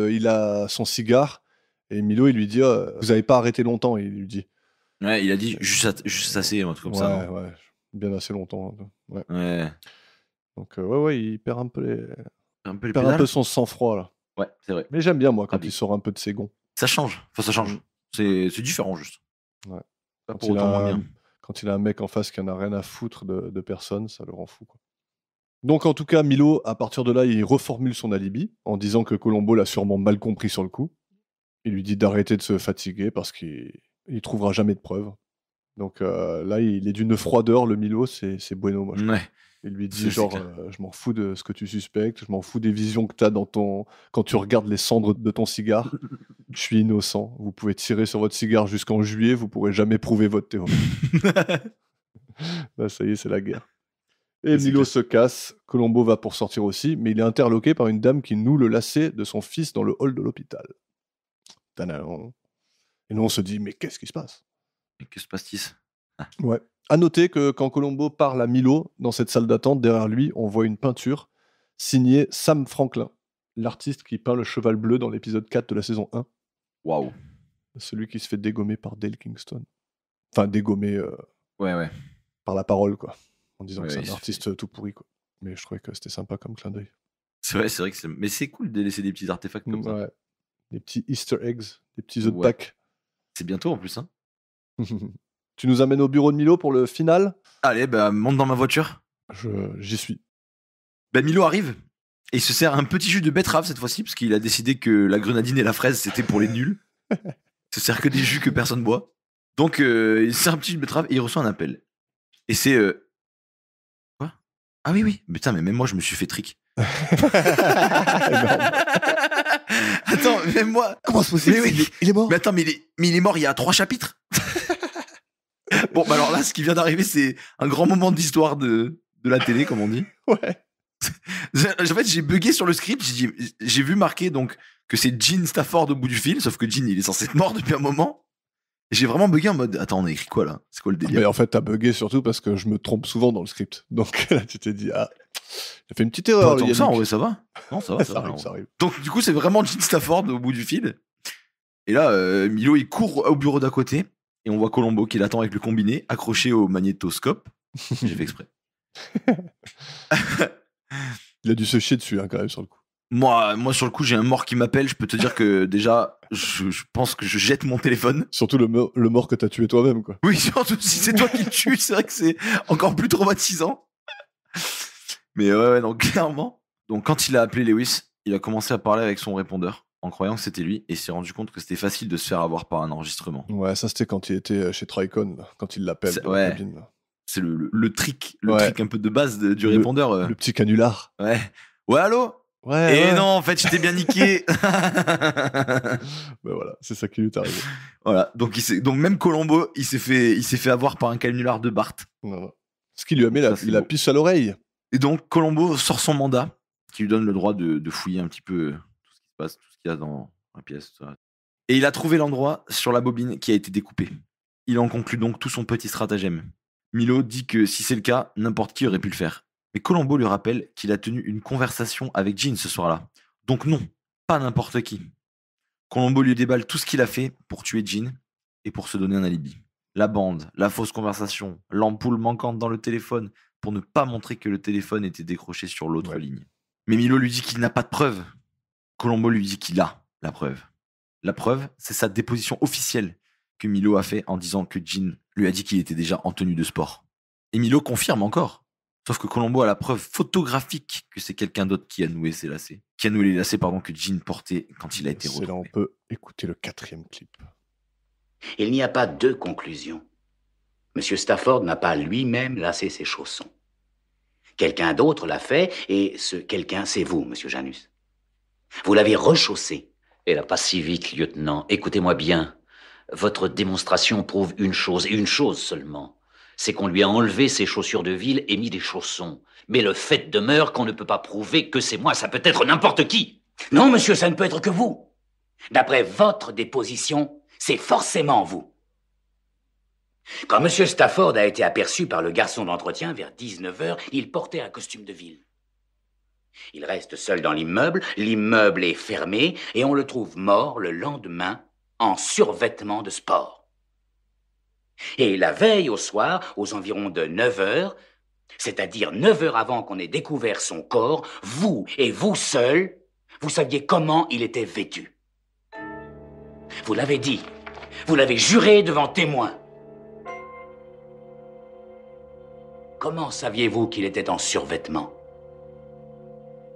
il a son cigare, et Milo, il lui dit vous avez pas arrêté longtemps, il lui dit. Ouais, il a dit juste assez, un truc comme ça. Non Ouais, bien assez longtemps. Ouais. Ouais. Donc, il perd un peu Un peu les il perd un pédales. peu son sang-froid, là. Ouais, c'est vrai. Mais j'aime bien, moi, quand oui. il sort un peu de ses gonds. Ça change. Enfin, ça change. C'est différent, juste. Ouais. Pas pour autant moins bien. Quand il a un mec en face qui en a rien à foutre de personne, ça le rend fou, quoi. Donc, en tout cas, Milo, à partir de là, il reformule son alibi en disant que Colombo l'a sûrement mal compris sur le coup. Il lui dit d'arrêter de se fatiguer parce qu'il trouvera jamais de preuves. Donc là, il est d'une froideur, le Milo, c'est bueno, moi. Ouais. Il lui dit C'est genre, clair. je m'en fous de ce que tu suspectes, je m'en fous des visions que tu as quand tu regardes les cendres de ton cigare. Je suis innocent. Vous pouvez tirer sur votre cigare jusqu'en juillet, vous pourrez jamais prouver votre théorie. Là, ça y est, c'est la guerre. Et C'est Milo clair. se casse, Colombo va pour sortir aussi, mais il est interloqué par une dame qui noue le lacet de son fils dans le hall de l'hôpital. Tadam. Et nous, on se dit, mais qu'est-ce qui se passe? Et que se passe-t-il? Ouais. À noter que quand Colombo parle à Milo, dans cette salle d'attente, derrière lui, on voit une peinture signée Sam Franklin, l'artiste qui peint le cheval bleu dans l'épisode 4 de la saison 1. Waouh. Celui qui se fait dégommer par Dale Kingston. Enfin, dégommer Ouais. par la parole, quoi. En disant Ouais, que c'est il un se artiste tout pourri, quoi. Mais je trouvais que c'était sympa comme clin d'œil. C'est vrai que c'est. Mais c'est cool de laisser des petits artefacts comme ça. Ouais. Des petits Easter eggs, des petits œufs de Ouais. Pâques. C'est bientôt en plus, hein. Tu nous amènes au bureau de Milo pour le final? Allez, monte dans ma voiture. J'y suis. Milo arrive et il se sert un petit jus de betterave cette fois-ci, parce qu'il a décidé que la grenadine et la fraise c'était pour les nuls. Il se sert que des jus que personne boit. Donc il se sert un petit jus de betterave et il reçoit un appel. Et c'est. Quoi? Ah oui. Putain, mais même moi je me suis fait trick. Attends, même moi. Comment c'est possible? Mais oui, Il est mort? Mais attends, mais il est mort il y a 3 chapitres. Bon, alors là, ce qui vient d'arriver, c'est un grand moment d'histoire de la télé, comme on dit. Ouais. En fait, j'ai bugué sur le script. J'ai vu marquer donc que c'est Gene Stafford au bout du fil, sauf que Gene, il est censé être mort depuis un moment. Et j'ai vraiment bugué en mode, attends, on a écrit quoi là? C'est quoi le délire? Mais en fait, t'as bugué surtout parce que je me trompe souvent dans le script. Donc là, tu t'es dit, j'ai fait une petite erreur. Pas tant que ça, en vrai, ça va. Non, ça va, ça va. arrive. Donc, du coup, c'est vraiment Gene Stafford au bout du fil. Et là, Milo, il court au bureau d'à côté. Et on voit Colombo qui l'attend avec le combiné, accroché au magnétoscope. J'ai fait exprès. Il a dû se chier dessus, hein, quand même, sur le coup. Moi, sur le coup, j'ai un mort qui m'appelle. Je peux te dire que déjà, je pense que je jette mon téléphone. Surtout le mort que t'as tué toi-même, quoi. Oui, surtout si c'est toi qui le tues, c'est vrai que c'est encore plus traumatisant. Mais ouais, donc clairement. Donc quand il a appelé Lewis, il a commencé à parler avec son répondeur en croyant que c'était lui et il s'est rendu compte que c'était facile de se faire avoir par un enregistrement. Ouais, ça c'était quand il était chez Tricon, là, quand il l'appelle dans la cabine. Là. C'est le trick, trick un peu de base du répondeur. Le petit canular. Ouais, allô? Ouais. Non, en fait, j'étais bien niqué. Ben voilà, c'est ça qui lui est arrivé. Voilà, donc même Colombo, il s'est fait avoir par un canular de Bart. Voilà. Ce qui lui a mis la puce à l'oreille. Et donc Colombo sort son mandat, qui lui donne le droit de fouiller un petit peu tout ce qui se passe, tout ce qu'il y a dans la pièce. Tout ça. Et il a trouvé l'endroit sur la bobine qui a été découpée. Il en conclut donc tout son petit stratagème. Milo dit que si c'est le cas, n'importe qui aurait pu le faire. Mais Colombo lui rappelle qu'il a tenu une conversation avec Gene ce soir-là. Donc non, pas n'importe qui. Colombo lui déballe tout ce qu'il a fait pour tuer Gene et pour se donner un alibi. La bande, la fausse conversation, l'ampoule manquante dans le téléphone, pour ne pas montrer que le téléphone était décroché sur l'autre Ouais. ligne. Mais Milo lui dit qu'il n'a pas de preuve. Colombo lui dit qu'il a la preuve. La preuve, c'est sa déposition officielle que Milo a fait en disant que Jean lui a dit qu'il était déjà en tenue de sport. Et Milo confirme encore. Sauf que Colombo a la preuve photographique que c'est quelqu'un d'autre qui a noué ses lacets. Qui a noué les lacets, que Jean portait quand il a été C'est là on retrouvé. peut écouter le 4e clip. Il n'y a pas deux conclusions. Monsieur Stafford n'a pas lui-même lacé ses chaussons. Quelqu'un d'autre l'a fait, et ce quelqu'un, c'est vous, monsieur Janus. Vous l'avez rechaussé. Et là, pas si vite, lieutenant. Écoutez-moi bien. Votre démonstration prouve une chose seulement. C'est qu'on lui a enlevé ses chaussures de ville et mis des chaussons. Mais le fait demeure qu'on ne peut pas prouver que c'est moi. Ça peut être n'importe qui. Non, monsieur, ça ne peut être que vous. D'après votre déposition, c'est forcément vous. Quand monsieur Stafford a été aperçu par le garçon d'entretien vers 19h, il portait un costume de ville. Il reste seul dans l'immeuble est fermé et on le trouve mort le lendemain en survêtement de sport. Et la veille au soir, aux environs de 9h, c'est-à-dire 9h avant qu'on ait découvert son corps, vous et vous seul, vous saviez comment il était vêtu. Vous l'avez dit, vous l'avez juré devant témoins. Comment saviez-vous qu'il était en survêtement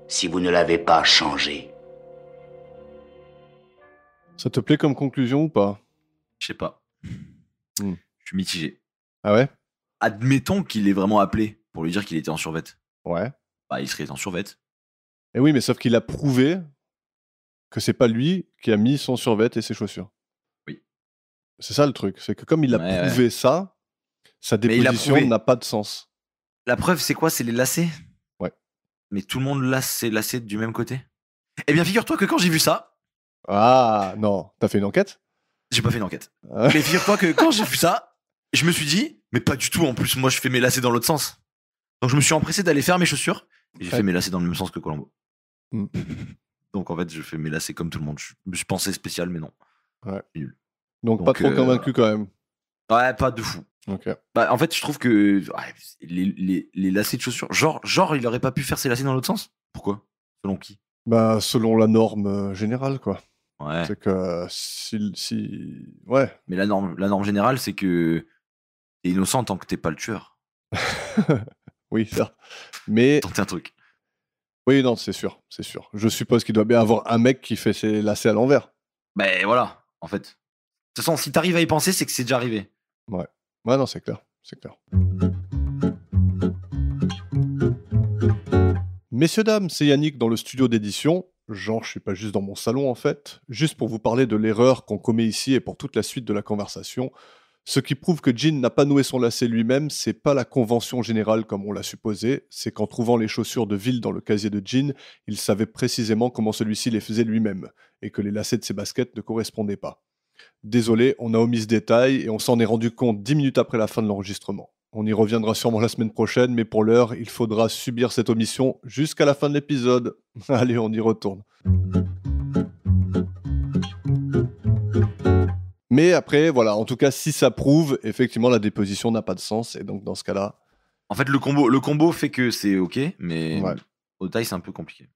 si vous ne l'avez pas changé? Ça te plaît comme conclusion ou pas? Je sais pas. Hmm. Je suis mitigé. Ah ouais? Admettons qu'il l'ait vraiment appelé pour lui dire qu'il était en survêt. Ouais. Bah, il serait en survêt. Et oui, mais sauf qu'il a prouvé que c'est pas lui qui a mis son survêt et ses chaussures. Oui. C'est ça le truc, c'est que comme il a Ouais, prouvé ça, sa Mais il a déposition prouvé. n'a pas de sens. La preuve, c'est quoi? C'est les lacets. Ouais. Mais tout le monde lace ses lacets du même côté. Eh bien, figure-toi que quand j'ai vu ça, Ah non, t'as fait une enquête? j'ai pas fait une enquête. Ah. Mais figure-toi que quand j'ai vu ça, je me suis dit, mais pas du tout. En plus, moi, je fais mes lacets dans l'autre sens. Donc, je me suis empressé d'aller faire mes chaussures. Et j'ai Ouais. fait mes lacets dans le même sens que Colombo. Mm. Donc, en fait, je fais mes lacets comme tout le monde. Je pensais spécial, mais non. Donc pas Donc, trop convaincu quand même. Ouais, pas de fou. Ok. Bah, en fait, je trouve que les lacets de chaussures, genre, il aurait pas pu faire ses lacets dans l'autre sens. Pourquoi? Selon qui? Bah selon la norme générale quoi. Ouais. C'est que ouais. Mais la norme générale, c'est que t'es innocent tant que t'es pas le tueur. Oui, certes. Mais Tenter un truc. oui, non, c'est sûr, c'est sûr. Je suppose qu'il doit bien avoir un mec qui fait ses lacets à l'envers. Ben voilà, en fait. De toute façon, si t'arrives à y penser, c'est que c'est déjà arrivé. Ouais, non, c'est clair, c'est clair. Messieurs, dames, c'est Yannick dans le studio d'édition. Genre, je suis pas juste dans mon salon en fait, juste pour vous parler de l'erreur qu'on commet ici et pour toute la suite de la conversation. Ce qui prouve que Jean n'a pas noué son lacet lui-même, c'est pas la convention générale comme on l'a supposé, c'est qu'en trouvant les chaussures de ville dans le casier de Jean, il savait précisément comment celui-ci les faisait lui-même, et que les lacets de ses baskets ne correspondaient pas. Désolé, on a omis ce détail et on s'en est rendu compte 10 minutes après la fin de l'enregistrement. On y reviendra sûrement la semaine prochaine, mais pour l'heure, il faudra subir cette omission jusqu'à la fin de l'épisode. Allez, on y retourne. Mais après, voilà, en tout cas, si ça prouve, effectivement, la déposition n'a pas de sens, et donc dans ce cas-là... En fait, le combo fait que c'est ok, mais Ouais. au taille, c'est un peu compliqué.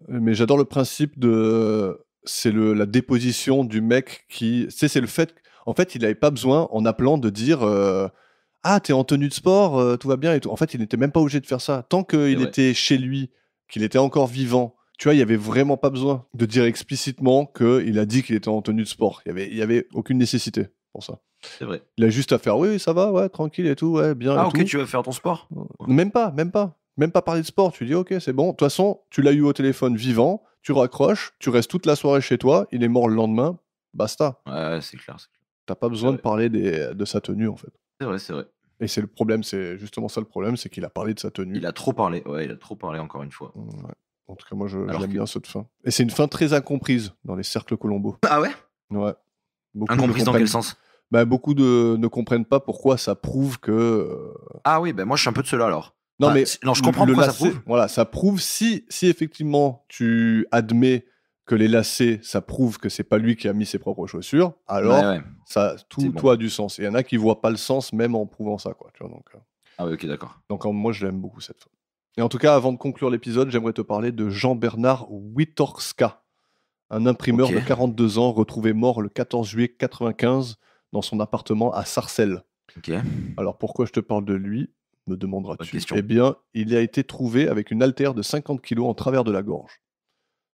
Mais j'adore le principe de... C'est la déposition du mec qui... C'est le fait... En fait, il n'avait pas besoin, en appelant, de dire... Ah, t'es en tenue de sport, tout va bien et tout. En fait, il n'était même pas obligé de faire ça. Tant qu'il vrai. était chez lui, qu'il était encore vivant, tu vois, il n'y avait vraiment pas besoin de dire explicitement qu'il a dit qu'il était en tenue de sport. Il y avait aucune nécessité pour ça. C'est vrai. Il a juste à faire, oui, ça va, ouais, tranquille et tout, ouais, bien Ah et ok, tout. tu vas faire ton sport? Même pas parler de sport. Tu dis, ok, c'est bon. De toute façon, tu l'as eu au téléphone vivant, tu raccroches, tu restes toute la soirée chez toi, il est mort le lendemain, basta. Ouais, c'est clair. T'as pas besoin de vrai. parler de sa tenue, en fait. C'est vrai. Et c'est le problème, c'est justement ça le problème, c'est qu'il a parlé de sa tenue. Il a trop parlé. Ouais, il a trop parlé encore une fois. Ouais. En tout cas, moi, Alors j'aime que- bien cette fin. Et c'est une fin très incomprise dans les cercles Colombo. Ah ouais? Ouais. Beaucoup Incomprise ne dans quel comprennent- sens? Bah, beaucoup ne comprennent pas pourquoi ça prouve que... Ah oui, ben moi je suis un peu de ceux-là alors. Non, Enfin, mais non, je comprends le pourquoi ça lacet, prouve. Voilà, ça prouve si effectivement tu admets que les lacets, ça prouve que c'est pas lui qui a mis ses propres chaussures, alors Ouais. ça, C'est tout bon. a du sens. Et il y en a qui voient pas le sens même en prouvant ça, quoi. Tu vois, donc, Ah oui, ok, d'accord. Donc moi, je l'aime beaucoup cette femme. Et en tout cas, avant de conclure l'épisode, j'aimerais te parler de Jean-Bernard Witorska, un imprimeur Ok. de 42 ans retrouvé mort le 14 juillet 95 dans son appartement à Sarcelles. Ok. Alors pourquoi je te parle de lui, me Bonne demanderas-tu? question. Eh bien, il a été trouvé avec une haltère de 50 kilos en travers de la gorge.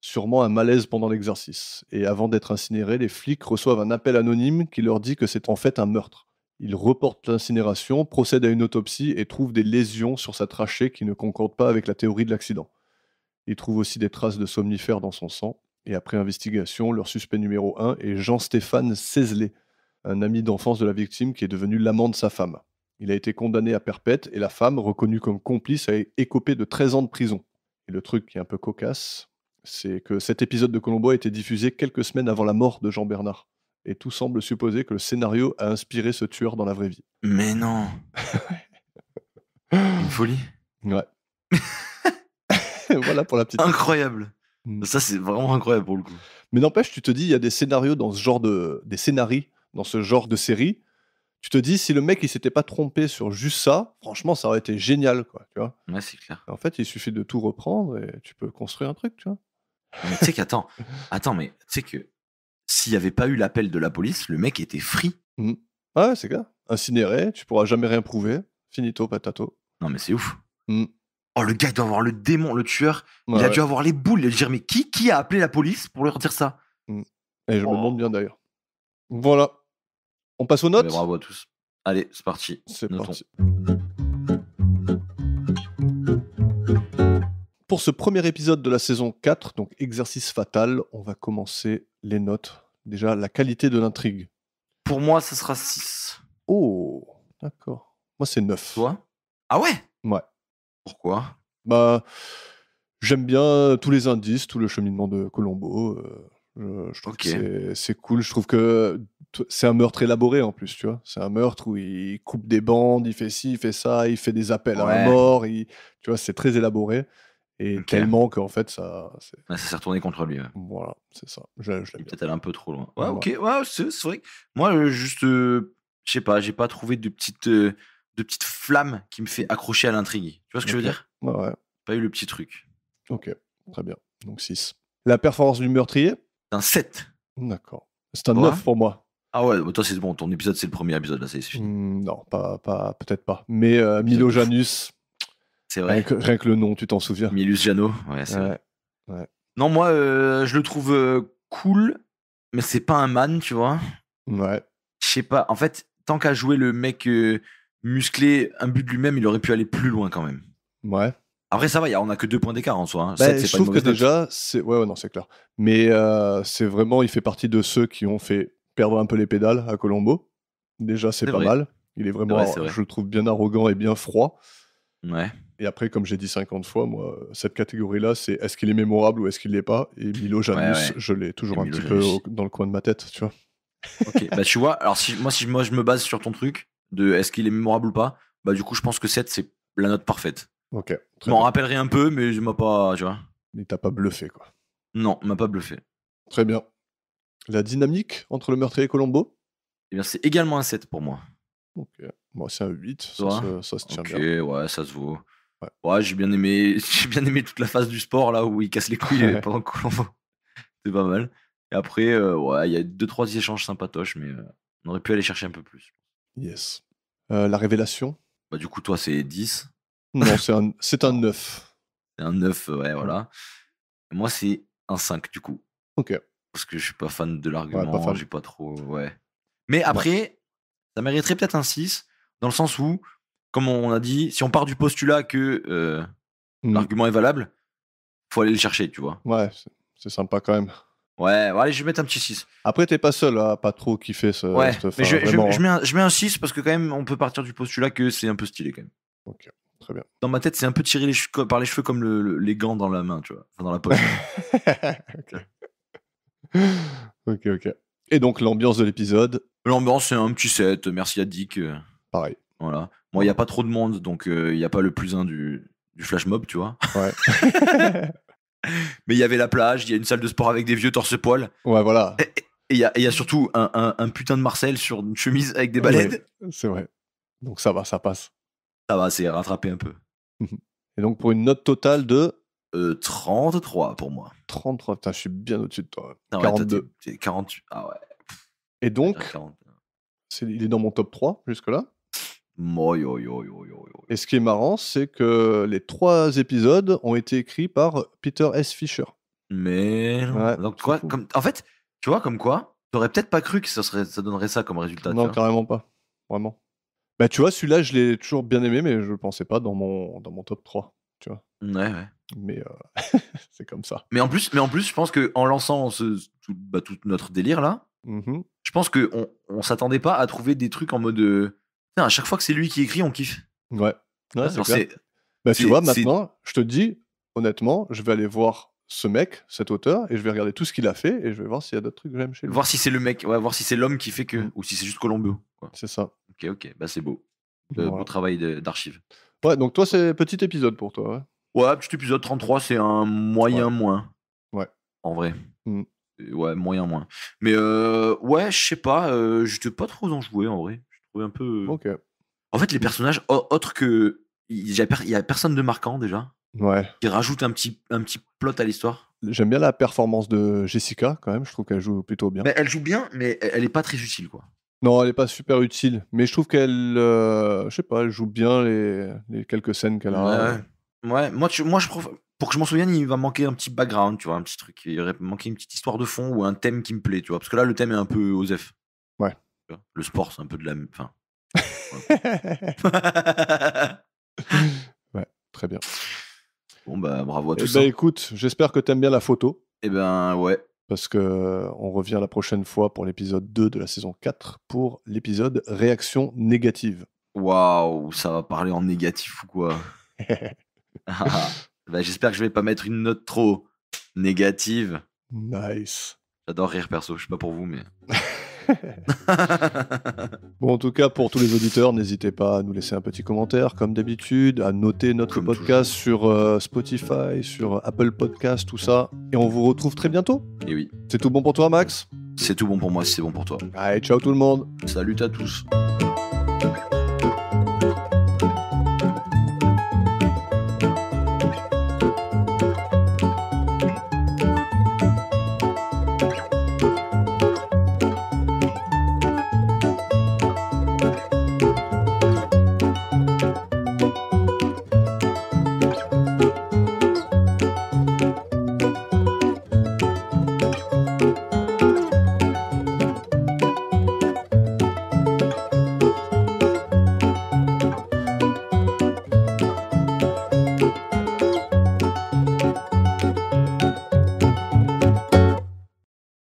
Sûrement un malaise pendant l'exercice. Et avant d'être incinéré, les flics reçoivent un appel anonyme qui leur dit que c'est en fait un meurtre. Ils reportent l'incinération, procèdent à une autopsie et trouvent des lésions sur sa trachée qui ne concordent pas avec la théorie de l'accident. Ils trouvent aussi des traces de somnifères dans son sang. Et après investigation, leur suspect numéro 1 est Jean-Stéphane Cézelet, un ami d'enfance de la victime qui est devenu l'amant de sa femme. Il a été condamné à perpète et la femme, reconnue comme complice, a écopé de 13 ans de prison. Et le truc qui est un peu cocasse, c'est que cet épisode de Colombo a été diffusé quelques semaines avant la mort de Jean-Bernard. Et tout semble supposer que le scénario a inspiré ce tueur dans la vraie vie. Mais non. Une folie. Ouais. Voilà pour la petite... Incroyable. Mm. Ça, c'est vraiment incroyable pour le coup. Mais n'empêche, tu te dis, il y a des scénarios dans ce genre de... des scénarii dans ce genre de série. Tu te dis, si le mec il s'était pas trompé sur juste ça, franchement, ça aurait été génial, quoi, tu vois. Ouais, c'est clair. En fait, il suffit de tout reprendre et tu peux construire un truc, tu vois. Mais tu sais qu'attends, mais tu sais que s'il n'y avait pas eu l'appel de la police, le mec était free. Ouais, c'est clair. Incinéré, tu pourras jamais rien prouver. Finito patato. Non, mais c'est ouf. Mm. Oh, le gars, il doit avoir le démon, le tueur. Ouais, il a ouais. dû avoir les boules. Il a dû dire, mais qui a appelé la police pour leur dire ça? Et je me Oh. demande bien d'ailleurs. Voilà. On passe aux notes? Mais bravo à tous. Allez, c'est parti. C'est Notons. parti. Pour ce premier épisode de la saison 4, donc exercice fatal, on va commencer les notes. Déjà, la qualité de l'intrigue. Pour moi, ça sera 6. Oh, d'accord. Moi, c'est 9. Toi? Ah ouais? Ouais. Pourquoi? Bah, j'aime bien tous les indices, tout le cheminement de Colombo. Je trouve Ok. que c'est cool. Je trouve que c'est un meurtre élaboré en plus, tu vois. C'est un meurtre où il coupe des bandes, il fait ci, il fait ça, il fait des appels à la Ouais. mort. Tu vois, c'est très élaboré. Et Ok. tellement qu'en fait, ça. Ouais, ça s'est retourné contre lui. Ouais. Voilà, c'est ça. Je l'aime Il est bien. peut-être allé un peu trop loin. Ouais, Ouais. ok. Ouais, c'est vrai. que Moi, juste, je sais pas, j'ai pas trouvé de petites flammes qui me fait accrocher à l'intrigue. Tu vois ce que je veux Ok. dire? Ouais. Pas eu le petit truc. Ok, très bien. Donc 6. La performance du meurtrier? C'est un 7. D'accord. C'est un Toi? 9 pour moi. Ah ouais, bah toi, c'est bon. Ton épisode, c'est le premier épisode, là, c'est fini. Non, peut-être pas. Mais Milo de fou. Janus, C'est vrai. rien que le nom, tu t'en souviens? Milus Jano. Ouais, c'est vrai. Ouais. Non, moi, je le trouve cool, mais c'est pas un man, tu vois. Ouais. Je sais pas. En fait, tant qu'à jouer le mec musclé, imbu de lui-même, il aurait pu aller plus loin quand même. Ouais. Après, ça va, on a que 2 points d'écart en soi. Hein. Bah, 7, c'est je pas une trouve que mauvaise note. déjà, ouais, non, c'est clair. Mais c'est vraiment, il fait partie de ceux qui ont fait perdre un peu les pédales à Colombo. Déjà, c'est C'est pas vrai. mal. Il est vraiment, C'est vrai. je le trouve bien arrogant et bien froid. Ouais. Et après, comme j'ai dit 50 fois, moi, cette catégorie-là, c'est est-ce qu'il est mémorable ou est-ce qu'il l'est pas? Et Milo Janus, Ouais. je l'ai toujours Et un Milo petit peu Janus. dans le coin de ma tête, tu vois. Ok, bah tu vois, alors si moi je me base sur ton truc de est-ce qu'il est mémorable ou pas, bah du coup je pense que 7 c'est la note parfaite. Ok, Je très m'en bien. rappellerai un peu, mais je m'a pas, tu vois. Il t'a pas bluffé, quoi. Non, m'a pas bluffé. Très bien. La dynamique entre le meurtrier et Colombo? Eh bien c'est également un 7 pour moi. Ok. Moi, c'est un 8. Toi? Ça se tient Ok, bien. ouais, ça se vaut. Ouais. Ouais, j'ai bien aimé toute la phase du sport là où il casse les couilles Ouais. pendant Colombo. C'est pas mal. Et après, ouais, il y a 2-3 échanges sympatoches, mais on aurait pu aller chercher un peu plus. Yes. La révélation? Bah du coup toi c'est 10. Non, c'est un 9. C'est un 9, ouais, voilà. Et moi, c'est un 5, du coup. Ok. Parce que je suis pas fan de Ouais, l'argument, pas fan. j'ai pas trop... Ouais. Mais après, ça mériterait peut-être un 6, dans le sens où, comme on a dit, si on part du postulat que l'argument est valable, faut aller le chercher, tu vois. Ouais, c'est sympa quand même. Ouais, allez, je vais mettre un petit 6. Après, t'es pas seul à pas trop kiffer Ouais, cette mais fin, vraiment. je mets un 6 parce que quand même, on peut partir du postulat que c'est un peu stylé quand même. Ok, très bien. Dans ma tête, c'est un peu tiré par les cheveux comme les gants dans la main, tu vois. Enfin, dans la poche. Ok. Et donc, l'ambiance de l'épisode, L'ambiance, c'est un petit 7. Merci à Dick. pareil. Voilà. Moi, il n'y a pas trop de monde, donc il n'y a pas le plus 1 du flash mob, tu vois. Ouais. Mais il y avait la plage, il y a une salle de sport avec des vieux torse-poil. Ouais, voilà. Et il y a surtout un putain de Marcel sur une chemise avec des baleines. Ouais, c'est vrai. Donc, ça va, ça passe. Ça va, c'est rattrapé un peu. Et donc pour une note totale de 33 pour moi. 33. Putain, je suis bien au-dessus de toi. Ah ouais, 42. t'es 48. Ah ouais. Et donc, 40. il est dans mon top 3 jusque-là. Moi, yo, yo, yo, yo, yo. Et ce qui est marrant, c'est que les 3 épisodes ont été écrits par Peter S. Fisher. Mais non. Ouais, Donc c'est quoi, fou. en fait, tu vois, comme quoi, t'aurais peut-être pas cru que ça donnerait ça comme résultat. Non, tu vois. carrément pas. Vraiment. Bah, tu vois, celui-là, je l'ai toujours bien aimé, mais je le pensais pas dans mon top 3. Tu vois. Ouais. Mais c'est comme ça. Mais en plus, je pense que en lançant tout notre délire là, Mhm. je pense que on s'attendait pas à trouver des trucs en mode. Putain, à chaque fois que c'est lui qui écrit, on kiffe. Ouais. Ouais, c'est Genre, clair. Bah, tu c'est- vois, c'est- maintenant, je te dis, honnêtement, je vais aller voir ce mec, cet auteur, et je vais regarder tout ce qu'il a fait, et je vais voir s'il y a d'autres trucs que j'aime chez lui. Voir si c'est le mec, ouais, voir si c'est l'homme qui fait que, Mm. ou si c'est juste Colombo. Quoi. C'est ça. Ok, bah c'est beau. Voilà. Beau travail d'archive. Ouais, donc toi, c'est petit épisode pour toi, ouais. Ouais, petit épisode 33, c'est un moyen moins. Ouais. En vrai. Mm. Ouais, moyen moins. Mais ouais, je sais pas, j'étais pas trop enjoué en vrai. Je trouvais un peu. Ok. En fait, les personnages, autres que. Il y a personne de marquant déjà, Ouais. qui rajoute un petit plot à l'histoire. J'aime bien la performance de Jessica, quand même. Je trouve qu'elle joue plutôt bien. Mais elle joue bien, mais elle est pas très utile, quoi. Non, elle est pas super utile, mais je trouve qu'elle, je sais pas, elle joue bien les quelques scènes qu'elle a. Ouais, moi, pour que je m'en souvienne, il va manquer un petit background, tu vois, un petit truc. Il aurait manqué une petite histoire de fond ou un thème qui me plaît, tu vois. Parce que là, le thème est un peu osef. Ouais. Tu vois, le sport, c'est un peu de la. Enfin. Ouais, très bien. Bon, bah, bravo à Eh tous. ben, écoute, j'espère que t'aimes bien la photo, Eh ben, ouais. parce que on revient la prochaine fois pour l'épisode 2 de la saison 4 pour l'épisode réaction négative. Waouh, ça va parler en négatif ou quoi? Bah, j'espère que je vais pas mettre une note trop négative. Nice. J'adore rire perso, je sais pas pour vous, mais. Bon, en tout cas, pour tous les auditeurs, n'hésitez pas à nous laisser un petit commentaire, comme d'habitude, à noter notre Comme podcast sur Spotify, sur Apple Podcast, tout ça. Et on vous retrouve très bientôt. Et oui, C'est tout bon pour toi, Max? c'est tout bon pour moi si c'est bon pour toi. Allez, ciao tout le monde. Salut à tous.